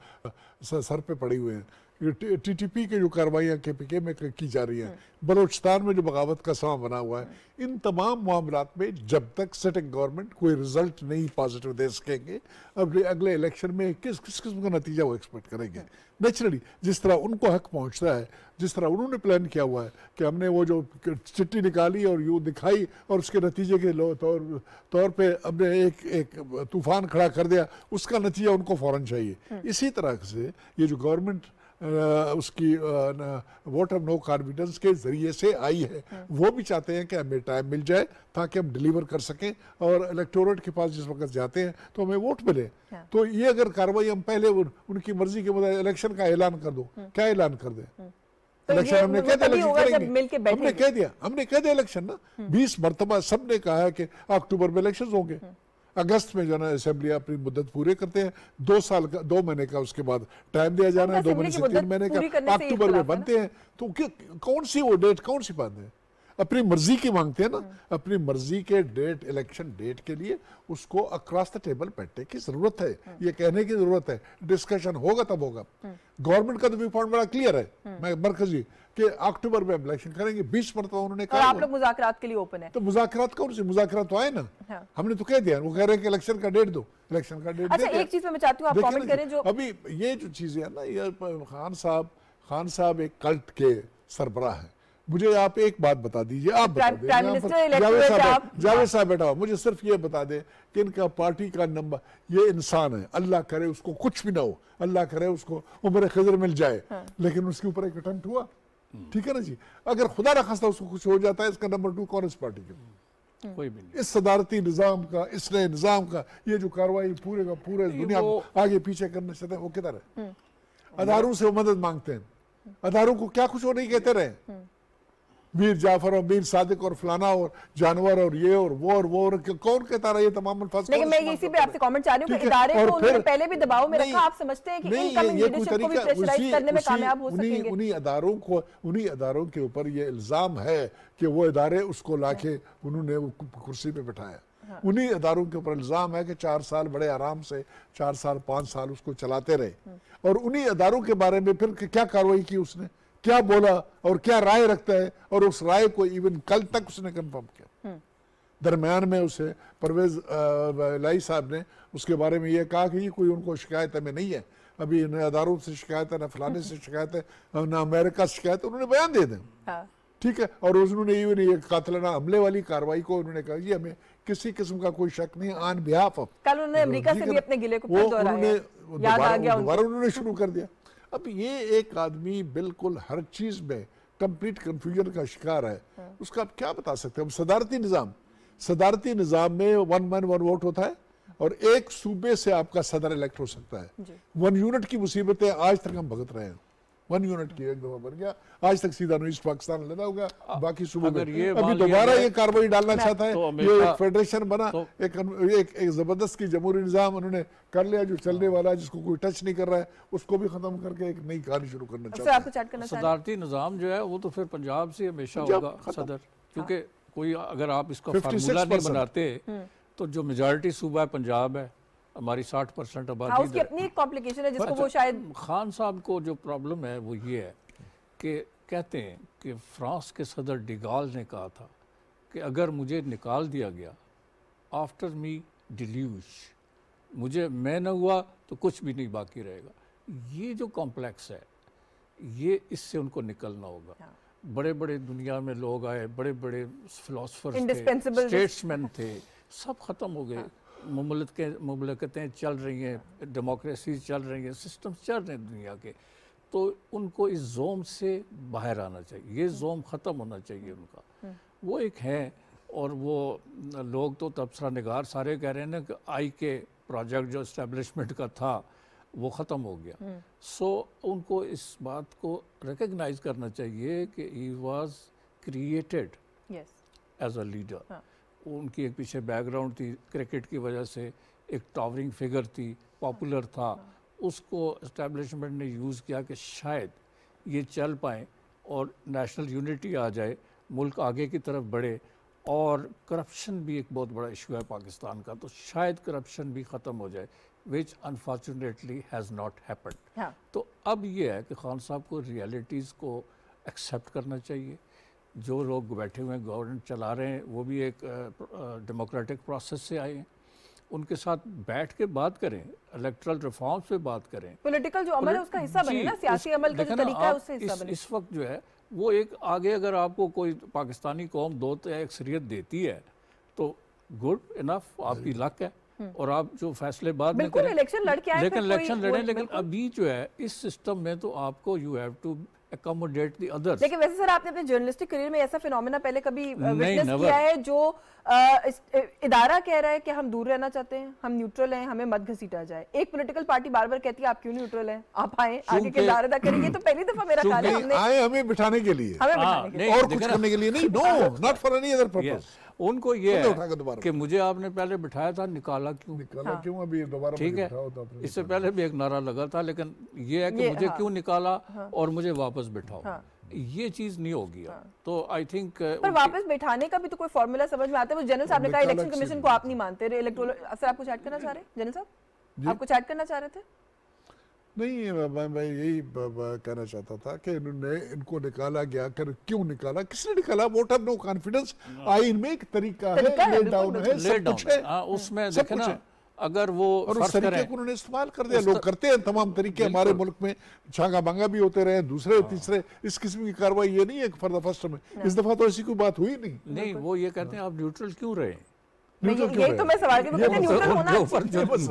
सर पे पड़ी हुए हैं, टीटीपी के जो कार्रवाइयाँ केपीके में की जा रही हैं, बलोचिस्तान में जो बगावत का समा बना हुआ है, इन तमाम मामलात में जब तक सिटिंग गवर्नमेंट कोई रिजल्ट नहीं पॉजिटिव दे सकेंगे, अब अगले इलेक्शन में किस किस्म का नतीजा वो एक्सपेक्ट करेंगे। नेचुरली जिस तरह उनको हक पहुंचता है, जिस तरह उन्होंने प्लान किया हुआ है कि हमने वो जो चिट्ठी निकाली और यू दिखाई और उसके नतीजे के तौर पे हमने एक तूफान खड़ा कर दिया, उसका नतीजा उनको फौरन चाहिए। इसी तरह से ये जो गवर्नमेंट उसकी वोट ऑफ नो कॉन्फिडेंस के जरिए से आई है, वो भी चाहते हैं कि हमें टाइम मिल जाए ताकि हम डिलीवर कर सकें और इलेक्टोरेट के पास जिस वक्त जाते हैं तो हमें वोट मिले। तो ये अगर कार्रवाई हम पहले उनकी मर्जी के मुताबिक इलेक्शन का ऐलान कर दो, क्या ऐलान कर दें? इलेक्शन हमने कह दिया, हमने कह दिया इलेक्शन ना 20 मरतबा सबने कहा है कि अक्टूबर में इलेक्शन होंगे, अगस्त में जो है असेंबली अपनी मुद्दत पूरे करते हैं, 2 साल का 2 महीने का उसके बाद टाइम दिया जाना है, 2 महीने से 3 महीने का अक्टूबर में बनते हैं। तो कौन सी वो डेट, कौन सी बात है? अपनी मर्जी की मांगते हैं ना, अपनी मर्जी के डेट, इलेक्शन डेट के लिए उसको अक्रॉस द टेबल बैठने की जरूरत है, ये कहने की जरूरत है। डिस्कशन होगा तब होगा। गवर्नमेंट का तो व्यू पॉइंट बड़ा क्लियर है मरकजी कि अक्टूबर में हम इलेक्शन करेंगे, 20 मरतबा उन्होंने कहा। आप लोग मुज़ाकरात के लिए ओपन है? तो मुज़ाकरात कौन सी मुज़ाकरात तो आए ना। हाँ। हमने तो कह दिया, वो कह रहे हैं कि इलेक्शन का डेट दो, इलेक्शन का डेट। अच्छा एक चीज मैं चाहती हूँ आप कमेंट करें, जो अभी ये जो चीजें है ना, ये खान साहब एक कल्ट के सरबराह है। मुझे आप एक बात बता दीजिए, आप बता दें, जावेद साहब बैठा हुआ, मुझे सिर्फ ये बता दें कि इनका पार्टी का नंबर, ये इंसान है, अल्लाह करे उसको कुछ भी ना हो, अल्लाह करे उसको उम्र खिज़र मिल जाए, लेकिन उसके ऊपर एक अटेम्प्ट हुआ, ठीक है ना जी। अगर खुदा न खास्ता उसको कुछ हो जाता है, इसका नंबर 2 कौन इस पार्टी के? कोई भी नहीं। इस सदारती निजाम का, इस नए निजाम का ये जो कार्रवाई पूरे का पूरे दुनिया को आगे पीछे करने से वो किधर है? अदारों से वो मदद मांगते हैं, अदारों को क्या कुछ वो नहीं कहते रहे, मीर जाफर और मीर सादिक और फलाना और जानवर और ये और वो और कौन कहता रहा ये तमाम अल्फाज। लेकिन मैं इसी पे आपसे कमेंट चाह रही हूं कि इदारे को उन्होंने पहले भी दबाव में रखा, आप समझते हैं कि इनकमिंग लीडरशिप को भी प्रेशराइज करने में कामयाब हो सकेंगे? उन्हीं अदारों के ऊपर ये इल्जाम है कि वो इदारे उसको लाके उन्होंने कुर्सी पे बिठाया। उन्हीं इदारों के ऊपर इल्ज़ाम है कि 4 साल बड़े आराम से 4 साल 5 साल उसको चलाते रहे, और उन्हीं इदारों के बारे में फिर क्या कार्रवाई की उसने, क्या बोला और क्या राय रखता है, और उस राय को इवन कल तक उसने कंफर्म किया। दरमियान में उसे परवेज लाई साहब ने उसके बारे में ये कहा कि ये कोई उनको शिकायत हमें नहीं है, अभी न अदारों से शिकायत है, न फलाने से शिकायत है, न अमेरिका से शिकायत है, उन्होंने बयान दे दें। ठीक है, और उन्होंने ये कातिलाना हमले वाली कार्रवाई को उन्होंने कहा ये हमें किसी किस्म का कोई शक नहीं, ऑन बिहाफ ऑफ। कल उन्होंने अमेरिका से भी अपने गिले को फिर दोहराया, याद आ गया दोबारा उन्होंने शुरू कर दिया। अब ये एक आदमी बिल्कुल हर चीज में कंप्लीट कंफ्यूजन का शिकार है, उसका आप क्या बता सकते हैं। सदारती निज़ाम में 1 मैन 1 वोट होता है, और एक सूबे से आपका सदर इलेक्ट हो सकता है। 1 यूनिट की मुसीबतें आज तक हम भुगत रहे हैं। 1 यूनिट की एक दफा बन गया, आज तक सीधा ईस्ट पाकिस्तान लेना होगा, बाकी सूबों में अभी दोबारा ये कार्रवाई डालना चाहता है। ये एक फेडरेशन बना, एक जबरदस्त की जमहूरी निज़ाम उन्होंने कर लिया, जो चलने वाला है, जिसको कोई टच नहीं कर रहा है, उसको भी खत्म करके एक नई कहानी शुरू करना चाहता है। सदारती निज़ाम जो है वो तो फिर पंजाब से हमेशा होगा सदर, क्योंकि कोई अगर आप इसका फार्मूला नहीं बनाते तो जो मेजॉरिटी सूबा है पंजाब है, हमारी 60% आबादी, उसकी अपनी एक कॉम्प्लिकेशन है जिसको वो शायद खान साहब को जो प्रॉब्लम है वो ये है कि कहते हैं कि फ्रांस के सदर डिगाल ने कहा था कि अगर मुझे निकाल दिया गया, आफ्टर मी डिल्यूज, मुझे मैं न हुआ तो कुछ भी नहीं बाकी रहेगा। ये जो कॉम्प्लेक्स है, ये इससे उनको निकलना होगा। बड़े बड़े दुनिया में लोग आए, बड़े बड़े फिलोसफर्स थे, स्टेट्समैन थे, सब ख़त्म हो गए। मुमलकतें चल रही हैं, डेमोक्रेसी चल रही हैं, सिस्टम्स चल रहे हैं दुनिया के, तो उनको इस जोम से बाहर आना चाहिए। ये जोम ख़त्म होना चाहिए उनका। वो एक है, और वो लोग तो तबसरा निगार सारे कह रहे हैं ना कि आई के प्रोजेक्ट जो इस्टेब्लिशमेंट का था वो ख़त्म हो गया। सो उनको इस बात को रिकग्नाइज करना चाहिए कि he was created as a leader. उनकी एक पीछे बैकग्राउंड थी, क्रिकेट की वजह से एक टावरिंग फिगर थी, पॉपुलर था, उसको इस्टेब्लिशमेंट ने यूज़ किया कि शायद ये चल पाएँ और नेशनल यूनिटी आ जाए, मुल्क आगे की तरफ बढ़े। और करप्शन भी एक बहुत बड़ा इशू है पाकिस्तान का, तो शायद करप्शन भी ख़त्म हो जाए, विच अनफॉर्चुनेटली हैज़ नॉट हैपेंड। तो अब ये है कि खान साहब को रियलिटीज़ को एक्सेप्ट करना चाहिए। जो लोग बैठे हुए हैं, गवर्नमेंट चला रहे हैं, वो भी एक डेमोक्रेटिक प्रोसेस से आए हैं, उनके साथ बैठ के बात करें, इलेक्टरल रिफॉर्म्स पे बात करें, पॉलिटिकल जो अमल है उसका हिस्सा बने ना, सियासी अमल का जो तरीका है उससे हिस्सा बने। इस वक्त जो है वो एक आगे अगर आपको कोई पाकिस्तानी कौम 2 अक्सरियत देती है तो गुड इनफ, आपकी लक है, और आप जो फैसले बाद में करें, इलेक्शन लड़ के आए, लेकिन इलेक्शन लड़े, लेकिन अभी जो है इस सिस्टम में तो आपको you have to accommodate the others। लेकिन वैसे सर आपने अपने जर्नलिस्टिक करियर में ऐसा फिनोमेना पहले कभी विटनेस किया है जो इदारा कह रहा है कि हम दूर रहना चाहते हैं, हम न्यूट्रल हैं, हमें मत घसीटा जाए, एक पॉलिटिकल पार्टी बार बार कहती है आप क्यों न्यूट्रल हैं, आप आए आगे किरदार अदा करेंगे। तो पहली दफा मेरा ख्याल है हमने आए हमें बिठाने के लिए, और कुछ करने के लिए नहीं, no not for any other purpose. उनको ये है कि मुझे आपने पहले बिठाया था, निकाला क्यों, क्यों अभी दोबारा, ठीक है, इससे पहले भी एक नारा लगा था, लेकिन ये है कि मुझे क्यों निकाला और मुझे वापस बिठाओ, ये चीज नहीं होगी। तो आई थिंक पर वापस बैठाने का भी तो कोई फॉर्मूला समझ में आता है। वो जनरल साहब ने कहा इलेक्शन कमीशन को आप नहीं मानते, इलेक्टोरल सर आपको चैट करना चाह रहे हैं, जनरल साहब आपको चैट करना चाह रहे थे? नहीं, मैं यही कहना चाहता था कि इनको निकाला गया, क्यों निकाला, किसने निकाला, वोट ऑफ नो कॉन्फिडेंस आइन में एक तरीका है, लेट डाउन है, सब कुछ है उसमें। देखें ना, अगर वो और उस तरीके को उन्होंने इस्तेमाल कर दिया, लोग करते हैं तमाम तरीके हमारे मुल्क में, छांगा बांगा भी होते रहे, दूसरे तीसरे, इस किस्म की कार्रवाई ये नहीं है फॉर द फर्स्ट में, इस दफा तो ऐसी कोई बात हुई नहीं। वो ये कहते हैं आप न्यूट्रल क्यों रहे, यही तो मैं सवाल न्यूट्रल होना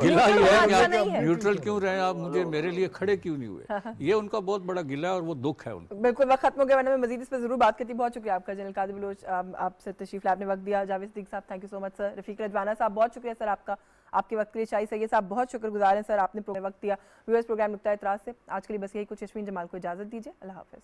गिला ही है कि आप न्यूट्रल क्यों रहे, आप मुझे मेरे लिए खड़े क्यों नहीं हुए, ये उनका बहुत बड़ा गिला है और वो दुख है उनको। बिल्कुल, वक्त खत्म हो गया, मैं मजीद इस पर जरूर बात करती। बहुत शुक्रिया आपका जनरल कादिर बलोच, आपसे तशरीफ लाने वक्त दिया। जावेद सिद्दीकी साहब thank you so much sir. Rafiq Rajwana साहब बहुत शुक्रिया सर आपका, आपके वक्त के लिए। शाही सैयद साहब बहुत शुक्रगुजार हैं सर, आपने वक्त दिया। व्यूअर्स, प्रोग्राम नुक्ता इतराज से आज के लिए बस यही कुछ। यशमीन जमाल को इजाजत दीजिए, अल्लाह हाफिज़।